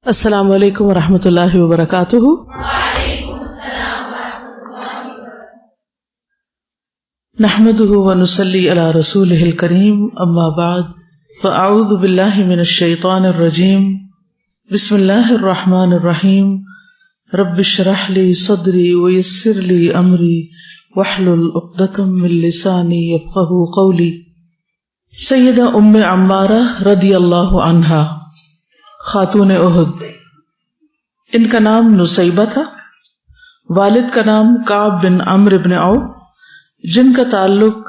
السلام علیکم ورحمۃ اللہ وبرکاتہ۔ وعلیکم السلام ورحمۃ اللہ وبرکاتہ۔ نحمده ونصلی علی رسولہ الکریم، اما بعد فاعوذ باللہ من الشیطان الرجیم، بسم اللہ الرحمن الرحیم۔ رب اشرح لی صدری ویسر لی امری واحلل عقدۃ من لسانی یفقہوا قولی۔ سیدہ ام عمارہ رضی اللہ عنہا، خاتون احد، ان کا نام نصیبہ تھا، والد کا نام کعب بن عمرو بن عوف، جن کا تعلق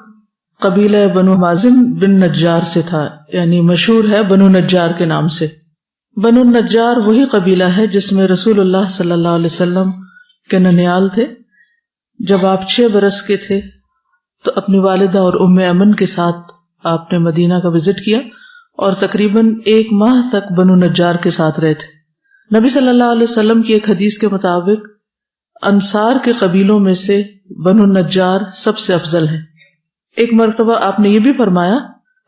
قبیلہ بنو مازن بن نجار سے تھا، یعنی مشہور ہے بنو نجار کے نام سے۔ بنو نجار وہی قبیلہ ہے جس میں رسول اللہ صلی اللہ علیہ وسلم کے ننیال تھے۔ جب آپ 6 برس کے تھے تو اپنی والدہ اور ام ایمن کے ساتھ آپ نے مدینہ کا وزٹ کیا اور تقریباً 1 ماہ تک بنو نجار کے ساتھ رہے تھے۔ نبی صلی اللہ علیہ وسلم کی ایک حدیث کے مطابق انصار کے قبیلوں میں سے بنو نجار سب سے افضل ہے۔ ایک مرتبہ آپ نے یہ بھی فرمایا،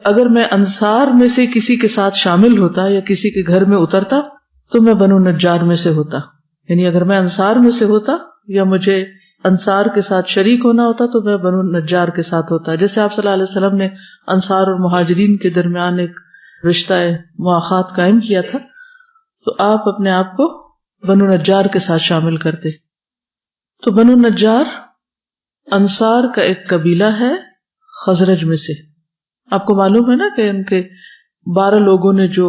اگر میں انصار میں سے کسی کے ساتھ شامل ہوتا یا کسی کے گھر میں اترتا تو میں بنو نجار میں سے ہوتا، یعنی اگر میں انصار میں سے ہوتا یا مجھے انصار کے ساتھ شریک ہونا ہوتا تو میں بنو نجار کے ساتھ ہوتا۔ جیسے آپ صلی اللہ علیہ وسلم نے انصار اور مہاجرین کے درمیان ایک رشتہ مواخات قائم کیا تھا، تو آپ اپنے آپ کو بنو نجار کے ساتھ شامل کرتے۔ تو بنو نجار انصار کا ایک قبیلہ ہے خزرج میں سے۔ آپ کو معلوم ہے نا کہ ان کے 12 لوگوں نے جو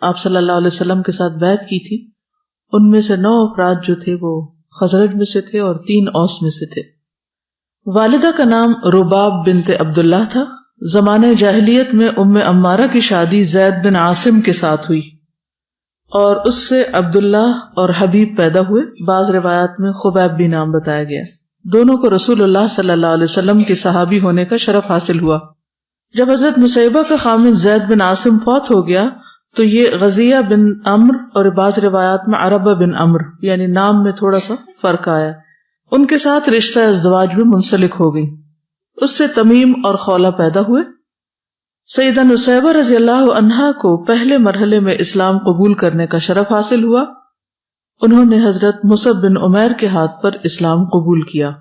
آپ صلی اللہ علیہ وسلم کے ساتھ بیعت کی تھی، ان میں سے 9 افراد جو تھے وہ خزرج میں سے تھے اور 3 اوس میں سے تھے۔ والدہ کا نام رباب بنت عبداللہ تھا۔ زمانہ جاہلیت میں ام عمارہ کی شادی زید بن عاصم کے ساتھ ہوئی اور اس سے عبداللہ اور حبیب پیدا ہوئے۔ بعض روایات میں خبیب بھی نام بتایا گیا۔ دونوں کو رسول اللہ صلی اللہ علیہ وسلم کے صحابی ہونے کا شرف حاصل ہوا۔ جب حضرت نصیبہ کا خامد زید بن عاصم فوت ہو گیا تو یہ غزیہ بن عمرو اور بعض روایات میں عربہ بن عمرو، یعنی نام میں تھوڑا سا فرق آیا، ان کے ساتھ رشتہ ازدواج میں منسلک ہو گئی۔ اس سے تمیم اور خولہ پیدا ہوئے۔ سیدہ نصیبہ رضی اللہ عنہا کو پہلے مرحلے میں اسلام قبول کرنے کا شرف حاصل ہوا۔ انہوں نے حضرت مصعب بن عمیر کے ہاتھ پر اسلام قبول کیا،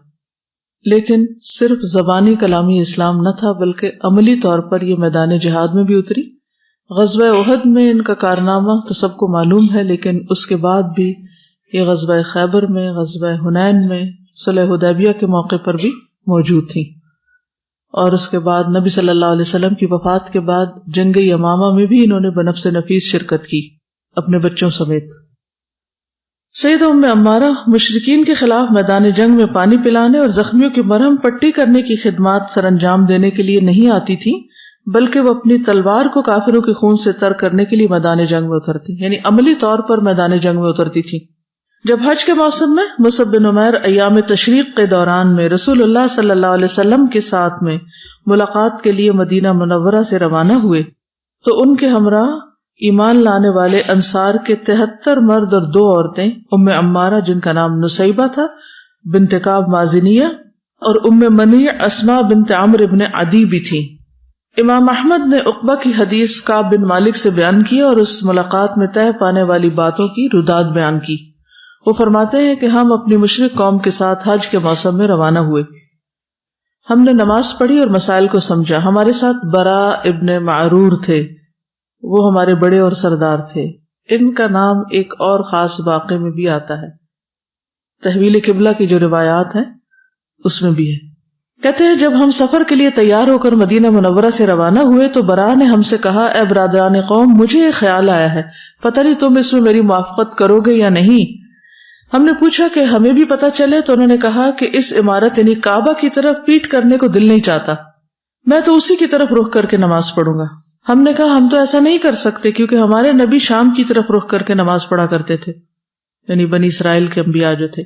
لیکن صرف زبانی کلامی اسلام نہ تھا بلکہ عملی طور پر یہ میدان جہاد میں بھی اتری۔ غزوہ احد میں ان کا کارنامہ تو سب کو معلوم ہے، لیکن اس کے بعد بھی یہ غزوہ خیبر میں، غزوہ حنین میں، صلح حدیبیہ کے موقع پر بھی موجود تھیں، اور اس کے بعد نبی صلی اللہ علیہ وسلم کی وفات کے بعد جنگ یمامہ میں بھی انہوں نے بنفس نفیس شرکت کی اپنے بچوں سمیت۔ سیدہ ام عمارہ مشرکین کے خلاف میدان جنگ میں پانی پلانے اور زخمیوں کی مرہم پٹی کرنے کی خدمات سر انجام دینے کے لیے نہیں آتی تھی، بلکہ وہ اپنی تلوار کو کافروں کے خون سے تر کرنے کے لیے میدان جنگ میں اترتی، یعنی عملی طور پر میدان جنگ میں اترتی تھی۔ جب حج کے موسم میں مصعب بن عمیر ایام تشریق کے دوران میں رسول اللہ صلی اللہ علیہ وسلم کے ساتھ میں ملاقات کے لیے مدینہ منورہ سے روانہ ہوئے تو ان کے ہمراہ ایمان لانے والے انصار کے 73 مرد اور 2 عورتیں، ام عمارہ جن کا نام نصیبہ تھا بنت کعب مازنیہ اور ام منیع اسماء بنت عمرو بن عدی بھی تھیں۔ امام احمد نے عقبہ کی حدیث کعب بن مالک سے بیان کی اور اس ملاقات میں طے پانے والی باتوں کی رداد بیان کی۔ وہ فرماتے ہیں کہ ہم اپنی مشرک قوم کے ساتھ حج کے موسم میں روانہ ہوئے۔ ہم نے نماز پڑھی اور مسائل کو سمجھا۔ ہمارے ساتھ براء ابن معرور تھے، وہ ہمارے بڑے اور سردار تھے۔ ان کا نام ایک اور خاص واقعے میں بھی آتا ہے، تحویل قبلہ کی جو روایات ہیں اس میں بھی ہے۔ کہتے ہیں جب ہم سفر کے لیے تیار ہو کر مدینہ منورہ سے روانہ ہوئے تو براء نے ہم سے کہا، اے برادران قوم، مجھے ایک خیال آیا ہے، پتہ نہیں تم اس میں میری موافقت کرو گے یا نہیں۔ ہم نے پوچھا کہ ہمیں بھی پتہ چلے، تو انہوں نے کہا کہ اس عمارت یعنی کعبہ کی طرف پیٹ کرنے کو دل نہیں چاہتا، میں تو اسی کی طرف رخ کر کے نماز پڑھوں گا۔ ہم نے کہا ہم تو ایسا نہیں کر سکتے کیونکہ ہمارے نبی شام کی طرف رخ کر کے نماز پڑھا کرتے تھے، یعنی بنی اسرائیل کے انبیاء جو تھے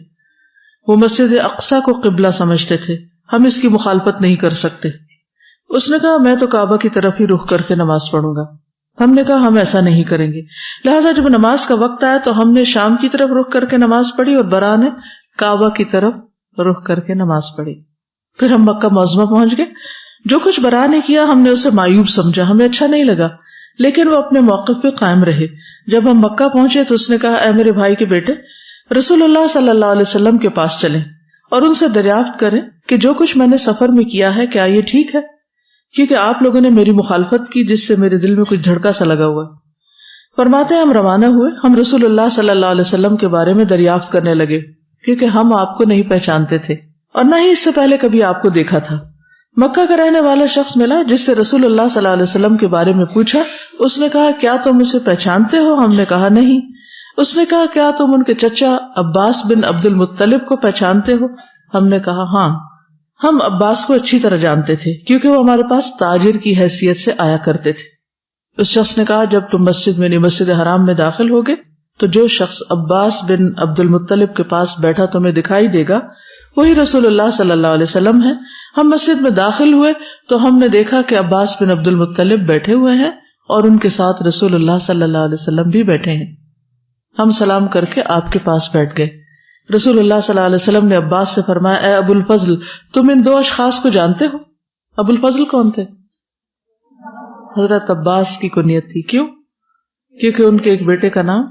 وہ مسجد اقصی کو قبلہ سمجھتے تھے، ہم اس کی مخالفت نہیں کر سکتے۔ اس نے کہا میں تو کعبہ کی طرف ہی رخ کر کے نماز پڑھوں گا۔ ہم نے کہا ہم ایسا نہیں کریں گے۔ لہٰذا جب نماز کا وقت آیا تو ہم نے شام کی طرف رخ کر کے نماز پڑھی اور براء نے کعبہ کی طرف رخ کر کے نماز پڑھی۔ پھر ہم مکہ معظمہ پہنچ گئے۔ جو کچھ براء نے کیا ہم نے اسے معیوب سمجھا، ہمیں اچھا نہیں لگا، لیکن وہ اپنے موقف پہ قائم رہے. جب ہم مکہ پہنچے تو اس نے کہا اے میرے بھائی کے بیٹے، رسول اللہ صلی اللہ علیہ وسلم کے پاس چلیں اور ان سے دریافت کریں کہ جو کچھ میں نے سفر میں کیا ہے کیا یہ ٹھیک ہے، کیونکہ آپ لوگوں نے میری مخالفت کی جس سے میرے دل میں کچھ دھڑکا سا لگا ہوا. فرماتے ہیں ہم روانہ ہوئے. ہم رسول اللہ صلی اللہ علیہ وسلم کے بارے میں دریافت کرنے لگے کیونکہ ہم آپ کو نہیں پہچانتے تھے اور نہ ہی اس سے پہلے کبھی آپ کو دیکھا تھا. مکہ کا رہنے والا شخص ملا جس سے رسول اللہ صلی اللہ علیہ وسلم کے بارے میں پوچھا. اس نے کہا کیا تم اسے پہچانتے ہو؟ ہم نے کہا نہیں. اس نے کہا کیا تم ان کے چچا عباس بن عبد المطلب کو پہچانتے ہو؟ ہم نے کہا ہاں. ہم عباس کو اچھی طرح جانتے تھے کیونکہ وہ ہمارے پاس تاجر کی حیثیت سے آیا کرتے تھے. اس شخص نے کہا جب تم مسجد حرام میں داخل ہوگے تو جو شخص عباس بن عبد المطلب کے پاس بیٹھا تمہیں دکھائی دے گا وہی رسول اللہ صلی اللہ علیہ وسلم ہے. ہم مسجد میں داخل ہوئے تو ہم نے دیکھا کہ عباس بن عبد المطلب بیٹھے ہوئے ہیں اور ان کے ساتھ رسول اللہ صلی اللہ علیہ وسلم بھی بیٹھے ہیں. ہم سلام کر کے آپ کے پاس بیٹھ گئے. رسول اللہ صلی اللہ علیہ وسلم نے عباس سے فرمایا اے ابو الفضل، تم ان دو اشخاص کو جانتے ہو؟ ابو الفضل کون تھے؟ حضرت عباس کی کنیت تھی. کیوں؟ کیونکہ ان کے ایک بیٹے کا نام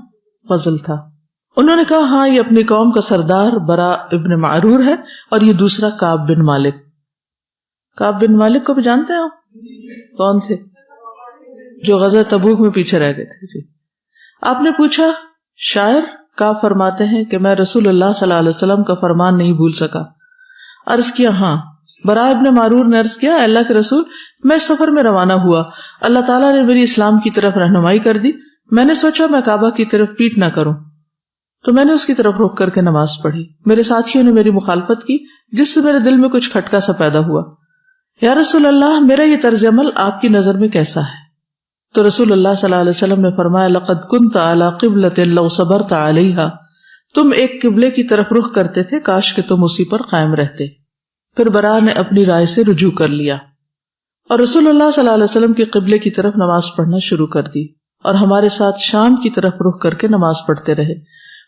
فضل تھا. انہوں نے کہا ہاں یہ اپنی قوم کا سردار برا ابن معرور ہے اور یہ دوسرا کعب بن مالک. کعب بن مالک کو بھی جانتے ہیں آپ؟ کون تھے؟ جو غزوہ تبوک میں پیچھے رہ گئے تھے. جی. آپ نے پوچھا شاعر؟ کعب فرماتے ہیں کہ میں رسول اللہ صلی اللہ علیہ وسلم کا فرمان نہیں بھول سکا. عرض کیا ہاں. برا ابن معرور نے عرض کیا اللہ کے رسول، میں سفر میں روانہ ہوا، اللہ تعالیٰ نے میری اسلام کی طرف رہنمائی کر دی. میں نے سوچا میں کعبہ کی طرف پیٹ نہ کروں تو میں نے اس کی طرف رک کر کے نماز پڑھی. میرے ساتھیوں نے میری مخالفت کی جس سے میرے دل میں کچھ کھٹکا سا پیدا ہوا. یا رسول اللہ میرا یہ طرز عمل آپ کی نظر میں کیسا ہے؟ تو رسول اللہ صلی اللہ علیہ وسلم نے فرمایا لقد كنت على قبلة لو صبرت عليها، تم ایک قبلے کی طرف رخ کرتے تھے کاش کہ تم اسی پر قائم رہتے. پھر برا نے اپنی رائے سے رجوع کر لیا اور رسول اللہ صلی اللہ علیہ وسلم کے قبلے کی طرف نماز پڑھنا شروع کر دی اور ہمارے ساتھ شام کی طرف رخ کر کے نماز پڑھتے رہے.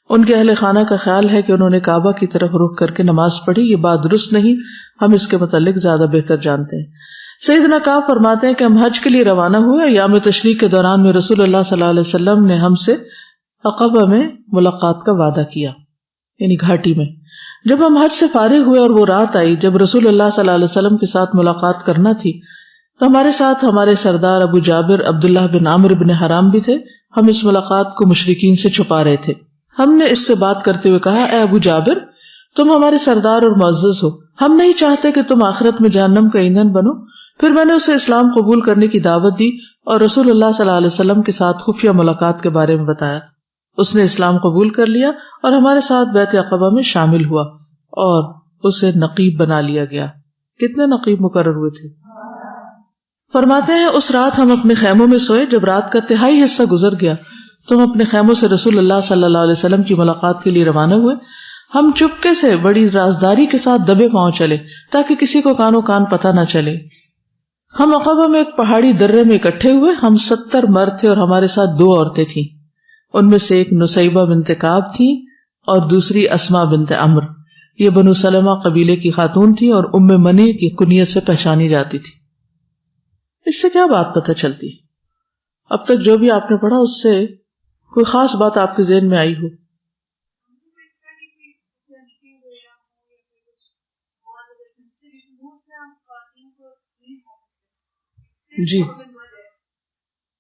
ان کے اہل خانہ کا خیال ہے کہ انہوں نے کعبہ کی طرف رخ کر کے نماز پڑھی. یہ بات درست نہیں، ہم اس کے متعلق زیادہ بہتر جانتے ہیں. سیدنا کعب فرماتے ہیں کہ ہم حج کے لیے روانہ ہوئے. ایام تشریق کے دوران میں رسول اللہ صلی اللہ علیہ وسلم نے ہم سے عقبہ میں ملاقات کا وعدہ کیا، یعنی گھاٹی میں. جب ہم حج سے فارغ ہوئے اور وہ رات آئی جب رسول اللہ صلی اللہ علیہ وسلم کے ساتھ ملاقات کرنا تھی تو ہمارے ساتھ ہمارے سردار ابو جابر عبداللہ بن عامر بن حرام بھی تھے. ہم اس ملاقات کو مشرکین سے چھپا رہے تھے. ہم نے اس سے بات کرتے ہوئے کہا اے ابو جابر، تم ہمارے سردار اور معزز ہو، ہم نہیں چاہتے کہ تم آخرت میں جہنم کا ایندھن بنو. پھر میں نے اسے اسلام قبول کرنے کی دعوت دی اور رسول اللہ صلی اللہ علیہ وسلم کے ساتھ خفیہ ملاقات کے بارے میں بتایا. اس نے اسلام قبول کر لیا اور ہمارے ساتھ بیعت عقبہ میں شامل ہوا اور اسے نقیب بنا لیا گیا. کتنے نقیب مقرر ہوئے تھے؟ فرماتے ہیں اس رات ہم اپنے خیموں میں سوئے. جب رات کا تہائی حصہ گزر گیا تو ہم اپنے خیموں سے رسول اللہ صلی اللہ علیہ وسلم کی ملاقات کے لیے روانہ ہوئے. ہم چپکے سے بڑی رازداری کے ساتھ دبے پاؤں چلے تاکہ کسی کو کانوں کان پتہ نہ چلے. ہم عقبہ میں ایک پہاڑی درے میں اکٹھے ہوئے. ہم 70 مرد تھے اور ہمارے ساتھ 2 عورتیں تھیں. ان میں سے ایک نسیبہ بنت کعب تھی اور دوسری اسماء بنت عمر. یہ بنو سلمہ قبیلے کی خاتون تھی اور ام منی کی کنیت سے پہچانی جاتی تھی. اس سے کیا بات پتہ چلتی؟ اب تک جو بھی آپ نے پڑھا اس سے کوئی خاص بات آپ کے ذہن میں آئی ہو؟ جی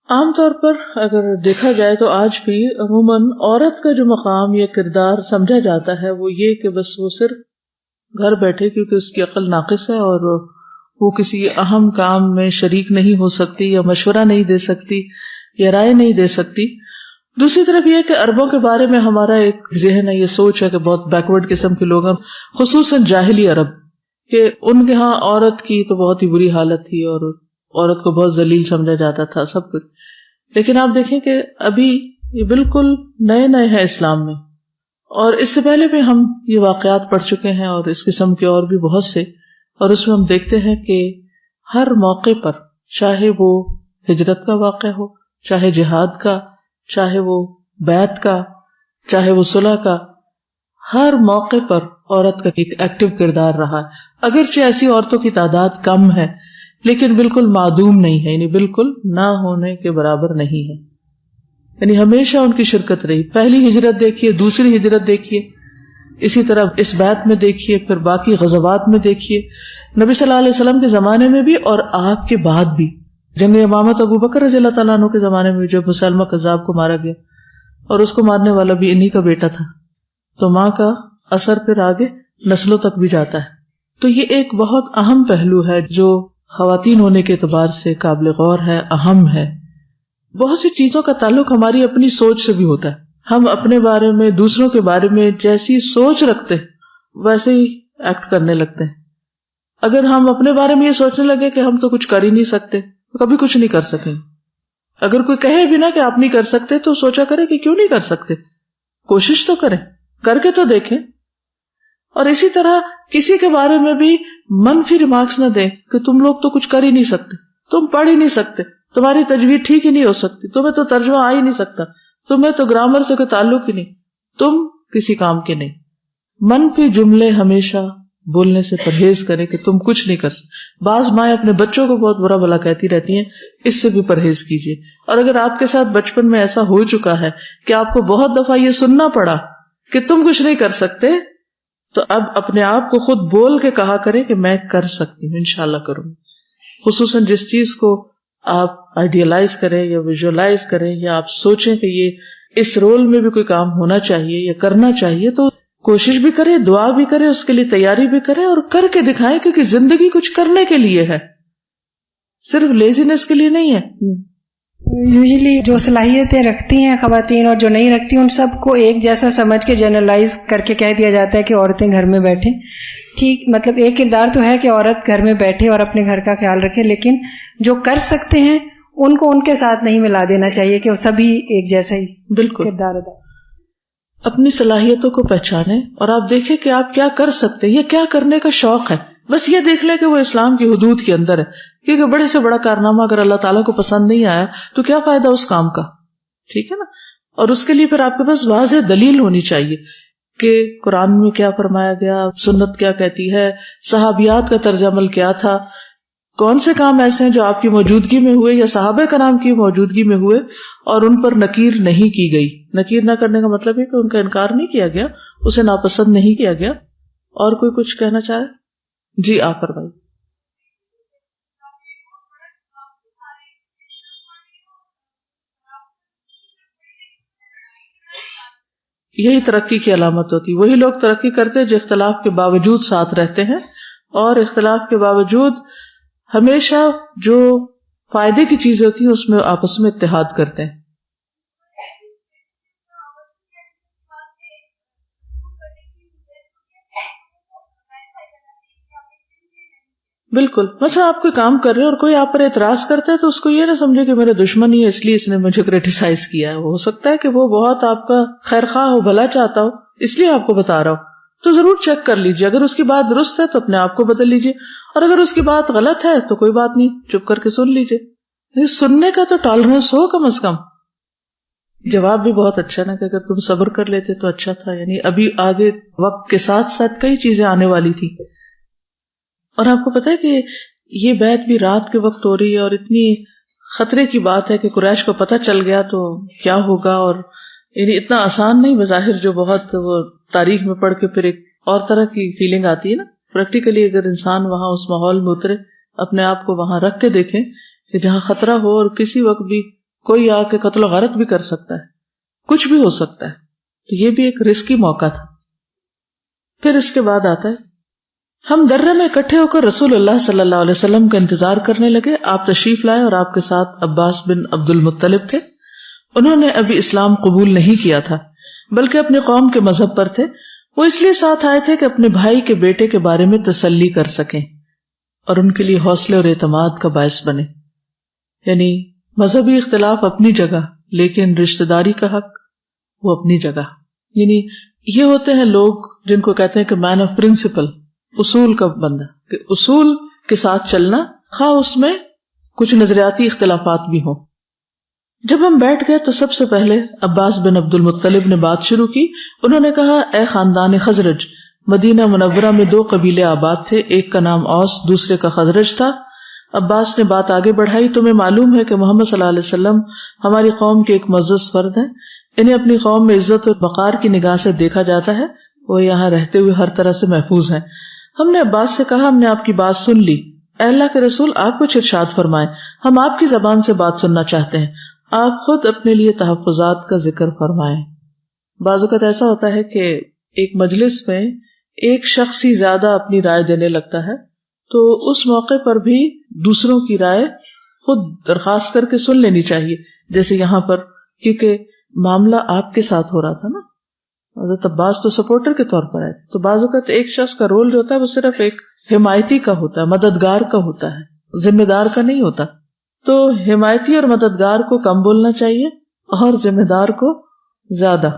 عام طور پر اگر دیکھا جائے تو آج بھی عموماً عورت کا جو مقام یا کردار سمجھا جاتا ہے وہ یہ کہ بس وہ صرف گھر بیٹھے کیونکہ اس کی عقل ناقص ہے اور وہ کسی اہم کام میں شریک نہیں ہو سکتی یا مشورہ نہیں دے سکتی یا رائے نہیں دے سکتی. دوسری طرف یہ کہ عربوں کے بارے میں ہمارا ایک ذہن ہے، یہ سوچ ہے کہ بہت بیکورڈ قسم کے لوگ ہیں، خصوصاً جاہلی عرب، کہ ان کے ہاں عورت کی تو بہت ہی بری حالت تھی اور عورت کو بہت ذلیل سمجھا جاتا تھا سب کچھ. لیکن آپ دیکھیں کہ ابھی یہ بالکل نئے ہیں اسلام میں، اور اس سے پہلے بھی ہم یہ واقعات پڑھ چکے ہیں اور اس قسم کے اور بھی بہت سے، اور اس میں ہم دیکھتے ہیں کہ ہر موقع پر، چاہے وہ ہجرت کا واقعہ ہو، چاہے جہاد کا، چاہے وہ بیعت کا، چاہے وہ صلح کا، ہر موقع پر عورت کا ایک ایکٹیو کردار رہا ہے. اگرچہ ایسی عورتوں کی تعداد کم ہے لیکن بالکل معدوم نہیں ہے، یعنی بالکل نہ ہونے کے برابر نہیں ہے، یعنی ہمیشہ ان کی شرکت رہی. پہلی ہجرت دیکھیے، دوسری ہجرت دیکھیے، اسی طرح اس بیعت میں دیکھیے، پھر باقی غزوات میں دیکھیے، نبی صلی اللہ علیہ وسلم کے زمانے میں بھی اور آپ کے بعد بھی. جنگ امامت ابو بکر رضی اللہ تعالیٰ عنہ کے زمانے میں جب مسلمہ کذاب کو مارا گیا اور اس کو مارنے والا بھی انہی کا بیٹا تھا، تو ماں کا اثر پھر آگے نسلوں تک بھی جاتا ہے. تو یہ ایک بہت اہم پہلو ہے جو خواتین ہونے کے اعتبار سے قابل غور ہے، اہم ہے. بہت سی چیزوں کا تعلق ہماری اپنی سوچ سے بھی ہوتا ہے. ہم اپنے بارے میں، دوسروں کے بارے میں جیسی سوچ رکھتے ہیں ویسے ہی ایکٹ کرنے لگتے ہیں. اگر ہم اپنے بارے میں یہ سوچنے لگے کہ ہم تو کچھ کر ہی نہیں سکتے، تو کبھی کچھ نہیں کر سکیں. اگر کوئی کہے بھی نا کہ آپ نہیں کر سکتے تو سوچا کرے کہ کیوں نہیں کر سکتے، کوشش تو کریں، کر کے تو دیکھیں. اور اسی طرح کسی کے بارے میں بھی منفی ریمارکس نہ دیں کہ تم لوگ تو کچھ کر ہی نہیں سکتے، تم پڑھ ہی نہیں سکتے، تمہاری تجوید ٹھیک ہی نہیں ہو سکتی، تمہیں تو ترجمہ آ ہی نہیں سکتا، تمہیں تو گرامر سے کوئی تعلق ہی نہیں، تم کسی کام کے نہیں. منفی جملے ہمیشہ بولنے سے پرہیز کریں کہ تم کچھ نہیں کر سکتے. بعض مائیں اپنے بچوں کو بہت برا بھلا کہتی رہتی ہیں، اس سے بھی پرہیز کیجیے. اور اگر آپ کے ساتھ بچپن میں ایسا ہو چکا ہے کہ آپ کو بہت دفعہ یہ سننا پڑا کہ تم کچھ نہیں کر سکتے، تو اب اپنے آپ کو خود بول کے کہا کریں کہ میں کر سکتی ہوں، انشاءاللہ کروں. خصوصاً جس چیز کو آپ آئیڈیالائز کریں یا ویژولائز کریں یا آپ سوچیں کہ یہ اس رول میں بھی کوئی کام ہونا چاہیے یا کرنا چاہیے، تو کوشش بھی کریں، دعا بھی کریں، اس کے لیے تیاری بھی کریں اور کر کے دکھائیں، کیونکہ زندگی کچھ کرنے کے لیے ہے، صرف لیزینس کے لیے نہیں ہے. یوزلی جو صلاحیتیں رکھتی ہیں خواتین اور جو نہیں رکھتی ان سب کو ایک جیسا سمجھ کے جنرلائز کر کے کہہ دیا جاتا ہے کہ عورتیں گھر میں بیٹھیں. ٹھیک، مطلب ایک کردار تو ہے کہ عورت گھر میں بیٹھے اور اپنے گھر کا خیال رکھے، لیکن جو کر سکتے ہیں ان کو ان کے ساتھ نہیں ملا دینا چاہیے کہ وہ سبھی ایک جیسا ہی بالکل کردار ادا. اپنی صلاحیتوں کو پہچانیں اور آپ دیکھیں کہ آپ کیا کر سکتے ہیں، یہ کیا کرنے کا شوق ہے. بس یہ دیکھ لیں کہ وہ اسلام کی حدود کے اندر ہے، کیونکہ بڑے سے بڑا کارنامہ اگر اللہ تعالیٰ کو پسند نہیں آیا تو کیا فائدہ اس کام کا. ٹھیک ہے نا. اور اس کے لیے پھر آپ کے پاس واضح دلیل ہونی چاہیے کہ قرآن میں کیا فرمایا گیا، سنت کیا کہتی ہے، صحابیات کا طرز عمل کیا تھا، کون سے کام ایسے ہیں جو آپ کی موجودگی میں ہوئے یا صحابہ کرام کی موجودگی میں ہوئے اور ان پر نکیر نہیں کی گئی. نکیر نہ کرنے کا مطلب ہے کہ ان کا انکار نہیں کیا گیا، اسے ناپسند نہیں کیا گیا. اور کوئی کچھ کہنا چاہے؟ جی آپ فرمائیے. یہی ترقی کی علامت ہوتی. وہی لوگ ترقی کرتے جو اختلاف کے باوجود ساتھ رہتے ہیں، اور اختلاف کے باوجود ہمیشہ جو فائدے کی چیزیں ہوتی ہیں اس میں آپس میں اتحاد کرتے ہیں. بالکل. مثلا آپ کوئی کام کر رہے ہیں اور کوئی آپ پر اعتراض کرتا ہے تو اس کو یہ نہ سمجھے کہ میرا دشمن ہی ہے اس لیے اس نے مجھے کریٹیسائز کیا ہے. ہو سکتا ہے کہ وہ بہت آپ کا خیر خواہ ہو، بھلا چاہتا ہو، اس لیے آپ کو بتا رہا ہو. تو ضرور چیک کر لیجیے. اگر اس کی بات درست ہے تو اپنے آپ کو بدل لیجیے، اور اگر اس کی بات غلط ہے تو کوئی بات نہیں، چپ کر کے سن لیجیے. سننے کا تو ٹالرنس ہو کم از کم. جواب بھی بہت اچھا نا کہ اگر تم صبر کر لیتے تو اچھا تھا. یعنی ابھی آگے وقت کے ساتھ ساتھ کئی چیزیں آنے والی تھی. اور آپ کو پتا ہے کہ یہ بیعت بھی رات کے وقت ہو رہی ہے اور اتنی خطرے کی بات ہے کہ قریش کو پتہ چل گیا تو کیا ہوگا. اور یعنی اتنا آسان نہیں بظاہر، جو بہت وہ تاریخ میں پڑھ کے پھر ایک اور طرح کی فیلنگ آتی ہے نا. پریکٹیکلی اگر انسان وہاں اس ماحول میں اترے، اپنے آپ کو وہاں رکھ کے دیکھیں کہ جہاں خطرہ ہو اور کسی وقت بھی کوئی آ کے قتل و غارت بھی کر سکتا ہے، کچھ بھی ہو سکتا ہے، تو یہ بھی ایک رسکی موقع تھا. پھر اس کے بعد آتا ہے ہم درہ میں اکٹھے ہو کر رسول اللہ صلی اللہ علیہ وسلم کا انتظار کرنے لگے. آپ تشریف لائے اور آپ کے ساتھ عباس بن عبد المطلب تھے. انہوں نے ابھی اسلام قبول نہیں کیا تھا بلکہ اپنے قوم کے مذہب پر تھے. وہ اس لیے ساتھ آئے تھے کہ اپنے بھائی کے بیٹے کے بارے میں تسلی کر سکیں اور ان کے لیے حوصلے اور اعتماد کا باعث بنے. یعنی مذہبی اختلاف اپنی جگہ، لیکن رشتہ داری کا حق وہ اپنی جگہ. یعنی یہ ہوتے ہیں لوگ جن کو کہتے ہیں کہ مین آف پرنسپل، اصول کا بندہ، کہ اصول کے ساتھ چلنا خواہ اس میں کچھ نظریاتی اختلافات بھی ہوں. جب ہم بیٹھ گئے تو سب سے پہلے عباس بن عبد المطلب نے بات شروع کی. انہوں نے کہا، اے خاندان خزرج، مدینہ منورہ میں 2 قبیلے آباد تھے. ایک کا نام اوس، دوسرے کا خزرج تھا. عباس نے بات آگے بڑھائی، تمہیں معلوم ہے کہ محمد صلی اللہ علیہ وسلم ہماری قوم کے ایک معزز فرد ہیں، انہیں اپنی قوم میں عزت اور وقار کی نگاہ سے دیکھا جاتا ہے، وہ یہاں رہتے ہوئے ہر طرح سے محفوظ ہیں۔ ہم نے عباس سے کہا ہم نے آپ کی بات سن لی، اے اللہ کے رسول آپ کچھ ارشاد فرمائیں، ہم آپ کی زبان سے بات سننا چاہتے ہیں، آپ خود اپنے لیے تحفظات کا ذکر فرمائیں۔ بعض اوقات ایسا ہوتا ہے کہ ایک مجلس میں ایک شخص ہی زیادہ اپنی رائے دینے لگتا ہے، تو اس موقع پر بھی دوسروں کی رائے خود درخواست کر کے سن لینی چاہیے، جیسے یہاں پر، کیونکہ معاملہ آپ کے ساتھ ہو رہا تھا نا، حضرت عباس تو سپورٹر کے طور پر آئے تھے، تو بعض اوقات ایک شخص کا رول جو ہوتا ہے وہ صرف ایک حمایتی کا ہوتا ہے، مددگار کا ہوتا ہے، ذمہ دار کا نہیں ہوتا۔ تو حمایتی اور مددگار کو کم بولنا چاہیے اور ذمہ دار کو زیادہ۔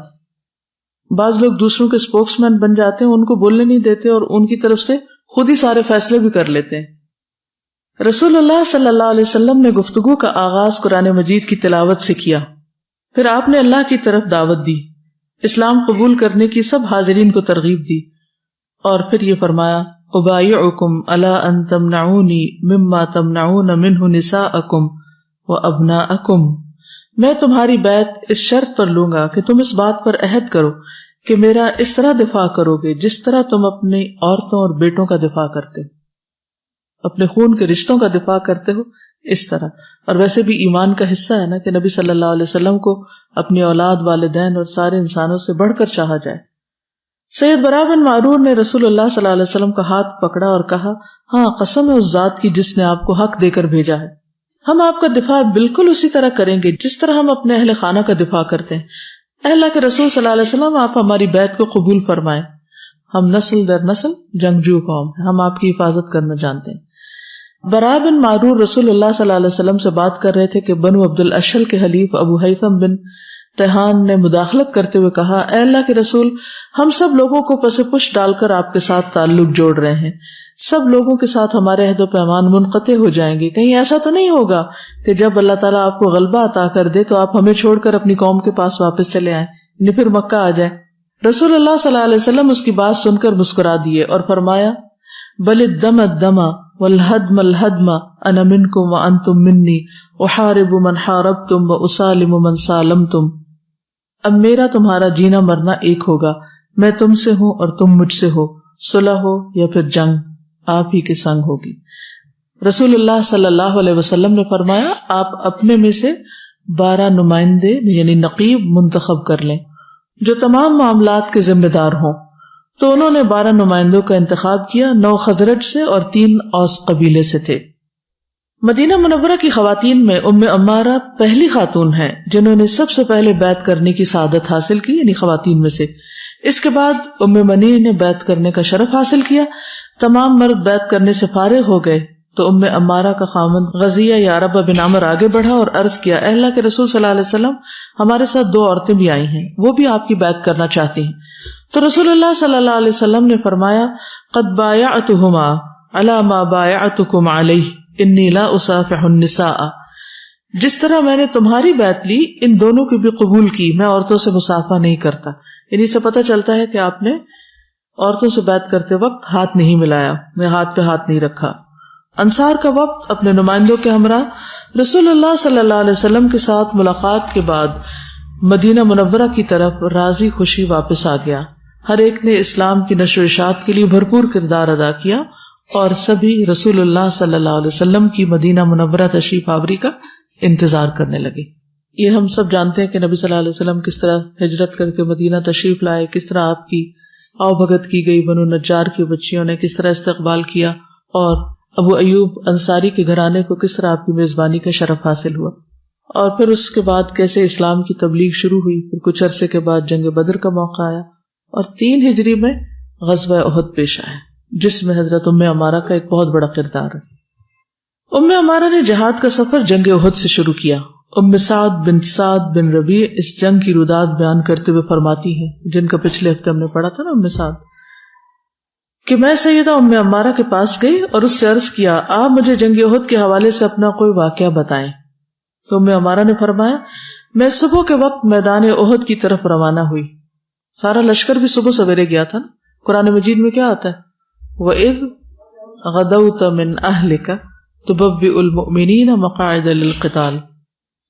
بعض لوگ دوسروں کے اسپوکس مین بن جاتے ہیں، ان کو بولنے نہیں دیتے اور ان کی طرف سے خود ہی سارے فیصلے بھی کر لیتے ہیں۔ رسول اللہ صلی اللہ علیہ وسلم نے گفتگو کا آغاز قرآن مجید کی تلاوت سے کیا، پھر آپ نے اللہ کی طرف دعوت دی، اسلام قبول کرنے کی سب حاضرین کو ترغیب دی، اور پھر یہ فرمایا ابایعکم علی ان تمنعونی مما تمنعون منہ نساءکم وابناءکم، میں تمہاری بیعت اس شرط پر لوں گا کہ تم اس بات پر عہد کرو کہ میرا اس طرح دفاع کرو گے جس طرح تم اپنی عورتوں اور بیٹوں کا دفاع کرتے ہو، اپنے خون کے رشتوں کا دفاع کرتے ہو اس طرح۔ اور ویسے بھی ایمان کا حصہ ہے نا کہ نبی صلی اللہ علیہ وسلم کو اپنی اولاد، والدین اور سارے انسانوں سے بڑھ کر چاہا جائے۔ سید برا بن معرور نے رسول اللہ صلی اللہ علیہ وسلم کا ہاتھ پکڑا اور کہا، ہاں قسم ہے اس ذات کی جس نے آپ کو حق دے کر بھیجا ہے، ہم آپ کا دفاع بالکل اسی طرح کریں گے جس طرح ہم اپنے اہل خانہ کا دفاع کرتے ہیں۔ اے اللہ کے رسول صلی اللہ علیہ وسلم آپ ہماری بیعت کو قبول فرمائیں، ہم نسل در نسل جنگجو قوم ہیں، ہم آپ کی حفاظت کرنا جانتے ہیں۔ برا بن معرور رسول اللہ صلی اللہ علیہ وسلم سے بات کر رہے تھے کہ بنو عبد الاشل کے حلیف ابو حیثم بن تہان نے مداخلت کرتے ہوئے کہا، اے اللہ کے رسول ہم سب لوگوں کو پس پش ڈال کر آپ کے ساتھ تعلق جوڑ رہے ہیں، سب لوگوں کے ساتھ ہمارے عہد و پیمان منقطع ہو جائیں گے، کہیں ایسا تو نہیں ہوگا کہ جب اللہ تعالیٰ آپ کو غلبہ عطا کر دے تو آپ ہمیں چھوڑ کر اپنی قوم کے پاس واپس چلے آئیں، یعنی پھر مکہ آ جائیں۔ رسول اللہ صلی اللہ علیہ وسلم اس کی بات سن کر مسکرا دیے اور فرمایا، بل الدم الدم والہدم الہدم انا منکم وانتم منی احارب من حاربتم واسالم من سالمتم، اب میرا تمہارا جینا مرنا ایک ہوگا، میں تم سے ہوں اور تم مجھ سے ہو، صلح ہو یا پھر جنگ آپ ہی کے سنگ ہوگی۔ رسول اللہ صلی اللہ علیہ وسلم نے فرمایا، آپ اپنے میں سے 12 نمائندے یعنی نقیب منتخب کر لیں جو تمام معاملات کے ذمہ دار ہوں۔ تو انہوں نے 12 نمائندوں کا انتخاب کیا، 9 خزرج سے اور 3 اوس قبیلے سے تھے۔ مدینہ منورہ کی خواتین میں ام عمارہ پہلی خاتون ہیں جنہوں نے سب سے پہلے بیعت کرنے کی سعادت حاصل کی، یعنی خواتین میں سے۔ اس کے بعد ام منی نے بیعت کرنے کا شرف حاصل کیا۔ تمام مرد بیعت کرنے سے فارغ ہو گئے تو ام عمارہ کا خاوند غزیہ یا عربہ بن عمر آگے بڑھا اور عرض کیا، اے اللہ کے رسول صلی اللہ علیہ وسلم ہمارے ساتھ 2 عورتیں بھی آئی ہیں، وہ بھی آپ کی بیعت کرنا چاہتی ہیں۔ تو رسول اللہ صلی اللہ علیہ وسلم نے فرمایا، قد بایعتہما علی ما بایعتکم علیہ انی لا اصافح النساء، جس طرح میں نے تمہاری بیعت لی ان دونوں کی بھی قبول کی، میں عورتوں سے مصافحہ نہیں کرتا۔ یعنی سے پتہ چلتا ہے کہ آپ نے عورتوں سے بیعت کرتے وقت ہاتھ نہیں ملایا، ہاتھ پہ ہاتھ نہیں رکھا۔ انصار کا وقت اپنے نمائندوں کے ہمراہ رسول اللہ صلی اللہ علیہ وسلم کے ساتھ ملاقات کے بعد مدینہ منورہ کی طرف راضی خوشی واپس آ گیا۔ ہر ایک نے اسلام کی نشر و اشاعت کے لیے بھرپور کردار ادا کیا اور سبھی رسول اللہ صلی اللہ علیہ وسلم کی مدینہ منورہ تشریف آوری کا انتظار کرنے لگے۔ یہ ہم سب جانتے ہیں کہ نبی صلی اللہ علیہ وسلم کس طرح ہجرت کر کے مدینہ تشریف لائے، کس طرح آپ کی آؤ بھگت کی گئی، بنو نجار کی بچیوں نے کس طرح استقبال کیا، اور ابو ایوب انصاری کے گھرانے کو کس طرح آپ کی میزبانی کا شرف حاصل ہوا، اور پھر اس کے بعد کیسے اسلام کی تبلیغ شروع ہوئی۔ پھر کچھ عرصے کے بعد جنگ بدر کا موقع آیا اور 3 ہجری میں غزوہ احد پیش آیا جس میں حضرت ام عمارہ کا ایک بہت بڑا کردار ہے۔ ام عمارہ نے جہاد کا سفر جنگ احد سے شروع کیا۔ ام سعد بن ربیع اس جنگ کی روداد بیان کرتے ہوئے فرماتی ہیں، جن کا پچھلے ہفتے ہم نے پڑھا تھا نا، ام سعد، کہ میں سیدہ ام عمارہ کے پاس گئی اور اس سے عرض کیا، آپ مجھے جنگ احد کے حوالے سے اپنا کوئی واقعہ بتائیں۔ تو ام عمارہ نے فرمایا، میں صبح کے وقت میدان احد کی طرف روانہ ہوئی، سارا لشکر بھی صبح سویرے گیا تھا نا۔ قرآن مجید میں کیا آتا ہے، وَإِذْ غَدَوْتَ مِنْ أَهْلِكَ تبوئ المؤمنین مقاعد للقتال.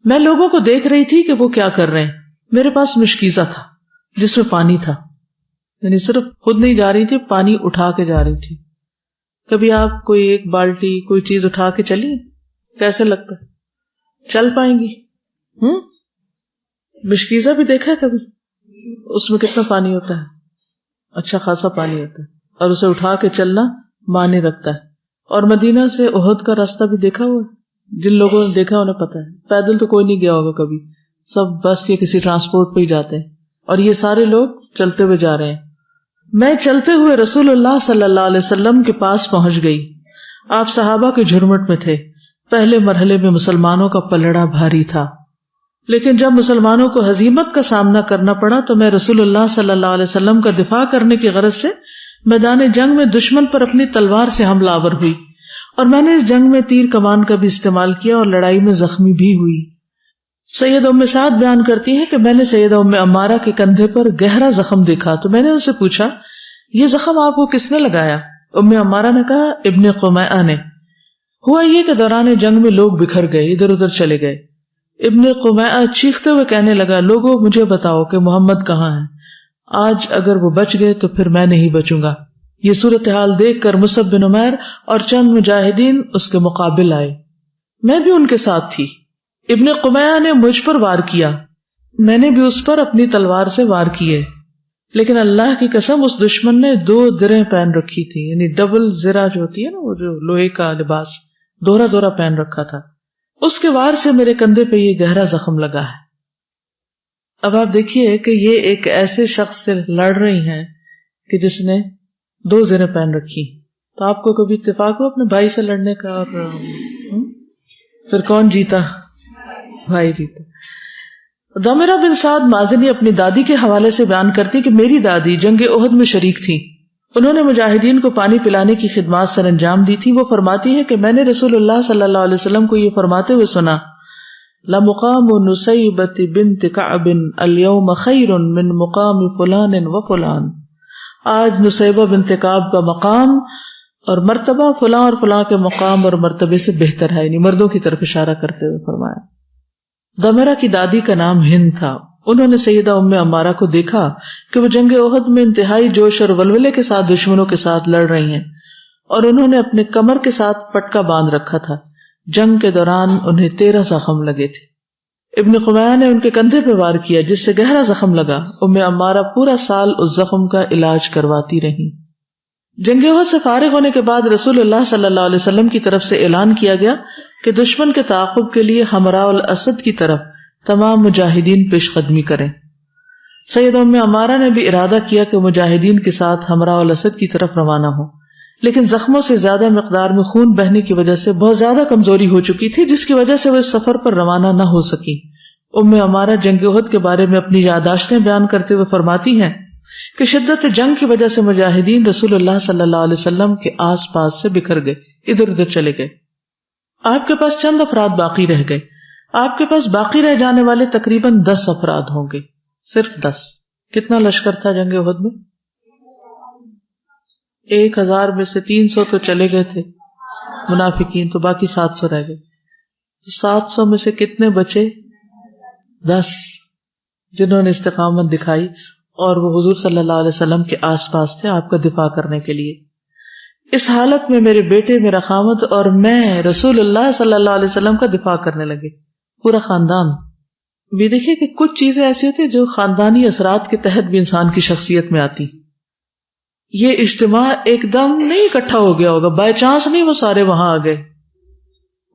میں لوگوں کو دیکھ رہی تھی کہ وہ کیا کر رہے ہیں. میرے پاس مشکیزہ تھا جس میں پانی تھا، یعنی صرف خود نہیں جا رہی تھی، پانی اٹھا کے جا رہی تھی. کبھی آپ کوئی ایک بالٹی کوئی چیز اٹھا کے چلی، کیسے لگتا ہے؟ چل پائیں گی؟ مشکیزہ بھی دیکھا ہے کبھی؟ اس میں کتنا پانی ہوتا ہے؟ اچھا خاصا پانی ہوتا ہے، اور اسے اٹھا کے چلنا معنی رکھتا ہے. اور مدینہ سے احد کا راستہ بھی دیکھا ہوا ہے؟ جن لوگوں نے دیکھا انہیں پتا ہے. پیدل تو کوئی نہیں گیا ہوگا کبھی، سب بس یا کسی ٹرانسپورٹ پہ ہی جاتے ہیں، اور یہ سارے لوگ چلتے ہوئے جا رہے ہیں. میں چلتے ہوئے رسول اللہ صلی اللہ علیہ وسلم کے پاس پہنچ گئی. آپ صحابہ کے جھرمٹ میں تھے. پہلے مرحلے میں مسلمانوں کا پلڑا بھاری تھا، لیکن جب مسلمانوں کو ہزیمت کا سامنا کرنا پڑا تو میں رسول اللہ صلی اللہ علیہ وسلم کا دفاع کرنے کی غرض سے میدان جنگ میں دشمن پر اپنی تلوار سے حملہ آور ہوئی، اور میں نے اس جنگ میں تیر کمان کا بھی استعمال کیا اور لڑائی میں زخمی بھی ہوئی. سید ام سعد بیان کرتی ہیں کہ میں نے سیدہ ام عمارہ کے کندھے پر گہرا زخم دیکھا تو میں نے ان سے پوچھا یہ زخم آپ کو کس نے لگایا؟ ام عمارہ نے کہا ابن قمیعہ نے. ہوا یہ کہ دوران جنگ میں لوگ بکھر گئے، ادھر ادھر چلے گئے. ابن قمیعہ چیختے ہوئے کہنے لگا لوگوں مجھے بتاؤ کہ محمد کہاں ہے، آج اگر وہ بچ گئے تو پھر میں نہیں بچوں گا. یہ صورتحال دیکھ کر مصعب بن عمیر اور چند مجاہدین اس کے مقابل آئے. میں بھی ان کے ساتھ تھی. ابن قمیعہ نے مجھ پر وار کیا، میں نے بھی اس پر اپنی تلوار سے وار کیے، لیکن اللہ کی قسم اس دشمن نے 2 درہیں پہن رکھی تھی، یعنی ڈبل زرہ جو ہوتی ہے نا، وہ جو لوہے کا لباس دوہرا دوہرا پہن رکھا تھا. اس کے وار سے میرے کندھے پہ یہ گہرا زخم لگا ہے. اب آپ دیکھیے کہ یہ ایک ایسے شخص سے لڑ رہی ہیں کہ جس نے 2 زرہیں پہن رکھی. تو آپ کو کبھی اتفاق ہو اپنے بھائی سے لڑنے کا؟ اور پھر کون جیتا؟ بھائی جیتا. ضمرہ بن سعد مازنی اپنی دادی کے حوالے سے بیان کرتی کہ میری دادی جنگ احد میں شریک تھی. انہوں نے مجاہدین کو پانی پلانے کی خدمات سر انجام دی تھی. وہ فرماتی ہے کہ میں نے رسول اللہ صلی اللہ علیہ وسلم کو یہ فرماتے ہوئے سنا لَمُقَامُ نُسَيْبَةِ بِنْتِ كَعْبٍ الْيَوْمَ خَيْرٌ مِّن مُقَامِ فُلَانٍ وَفُلَانٍ. آج نسیبہ بنت کعب کا مقام اور مرتبہ فلاں اور فلاں کے مقام اور مرتبے سے بہتر ہے، یعنی مردوں کی طرف اشارہ کرتے ہوئے فرمایا. ضمرہ کی دادی کا نام ہند تھا. انہوں نے سیدہ ام عمارہ کو دیکھا کہ وہ جنگ احد میں انتہائی جوش اور ولولے کے ساتھ دشمنوں کے ساتھ لڑ رہی ہیں، اور انہوں نے اپنے کمر کے ساتھ پٹکا باندھ رکھا تھا. جنگ کے دوران انہیں 13 زخم لگے تھے. ابن قمیعہ نے ان کے کندھے پہ وار کیا جس سے گہرا زخم لگا. ام عمارہ پورا سال اس زخم کا علاج کرواتی رہی. جنگ احد سے فارغ ہونے کے بعد رسول اللہ صلی اللہ علیہ وسلم کی طرف سے اعلان کیا گیا کہ دشمن کے تعاقب کے لیے حمراء الاسد کی طرف تمام مجاہدین پیش قدمی کریں. سیدہ ام عمارہ نے بھی ارادہ کیا کہ مجاہدین کے ساتھ حمراء الاسد کی طرف روانہ ہو، لیکن زخموں سے زیادہ مقدار میں خون بہنے کی وجہ سے بہت زیادہ کمزوری ہو چکی تھی، جس کی وجہ سے وہ اس سفر پر روانہ نہ ہو سکی. ام عمارہ جنگ احد کے بارے میں اپنی یادداشتیں بیان کرتے ہوئے فرماتی ہیں کہ شدت جنگ کی وجہ سے مجاہدین رسول اللہ صلی اللہ علیہ وسلم کے آس پاس سے بکھر گئے، ادھر ادھر چلے گئے. آپ کے پاس چند افراد باقی رہ گئے. آپ کے پاس باقی رہ جانے والے تقریباً 10 افراد ہوں گے، صرف 10. کتنا لشکر تھا جنگ احد میں؟ 1000 میں سے 300 تو چلے گئے تھے منافقین، تو باقی 700 رہ گئے. تو 700 میں سے کتنے بچے؟ 10 جنہوں نے استقامت دکھائی اور وہ حضور صلی اللہ علیہ وسلم کے آس پاس تھے آپ کا دفاع کرنے کے لیے. اس حالت میں میرے بیٹے، میرا خامد اور میں رسول اللہ صلی اللہ علیہ وسلم کا دفاع کرنے لگے، پورا خاندان. بھی دیکھیے کہ کچھ چیزیں ایسی ہوتی ہیں جو خاندانی اثرات کے تحت بھی انسان کی شخصیت میں آتی. یہ اجتماع ایک دم نہیں اکٹھا ہو گیا ہوگا، بائی چانس نہیں وہ سارے وہاں آ گئے.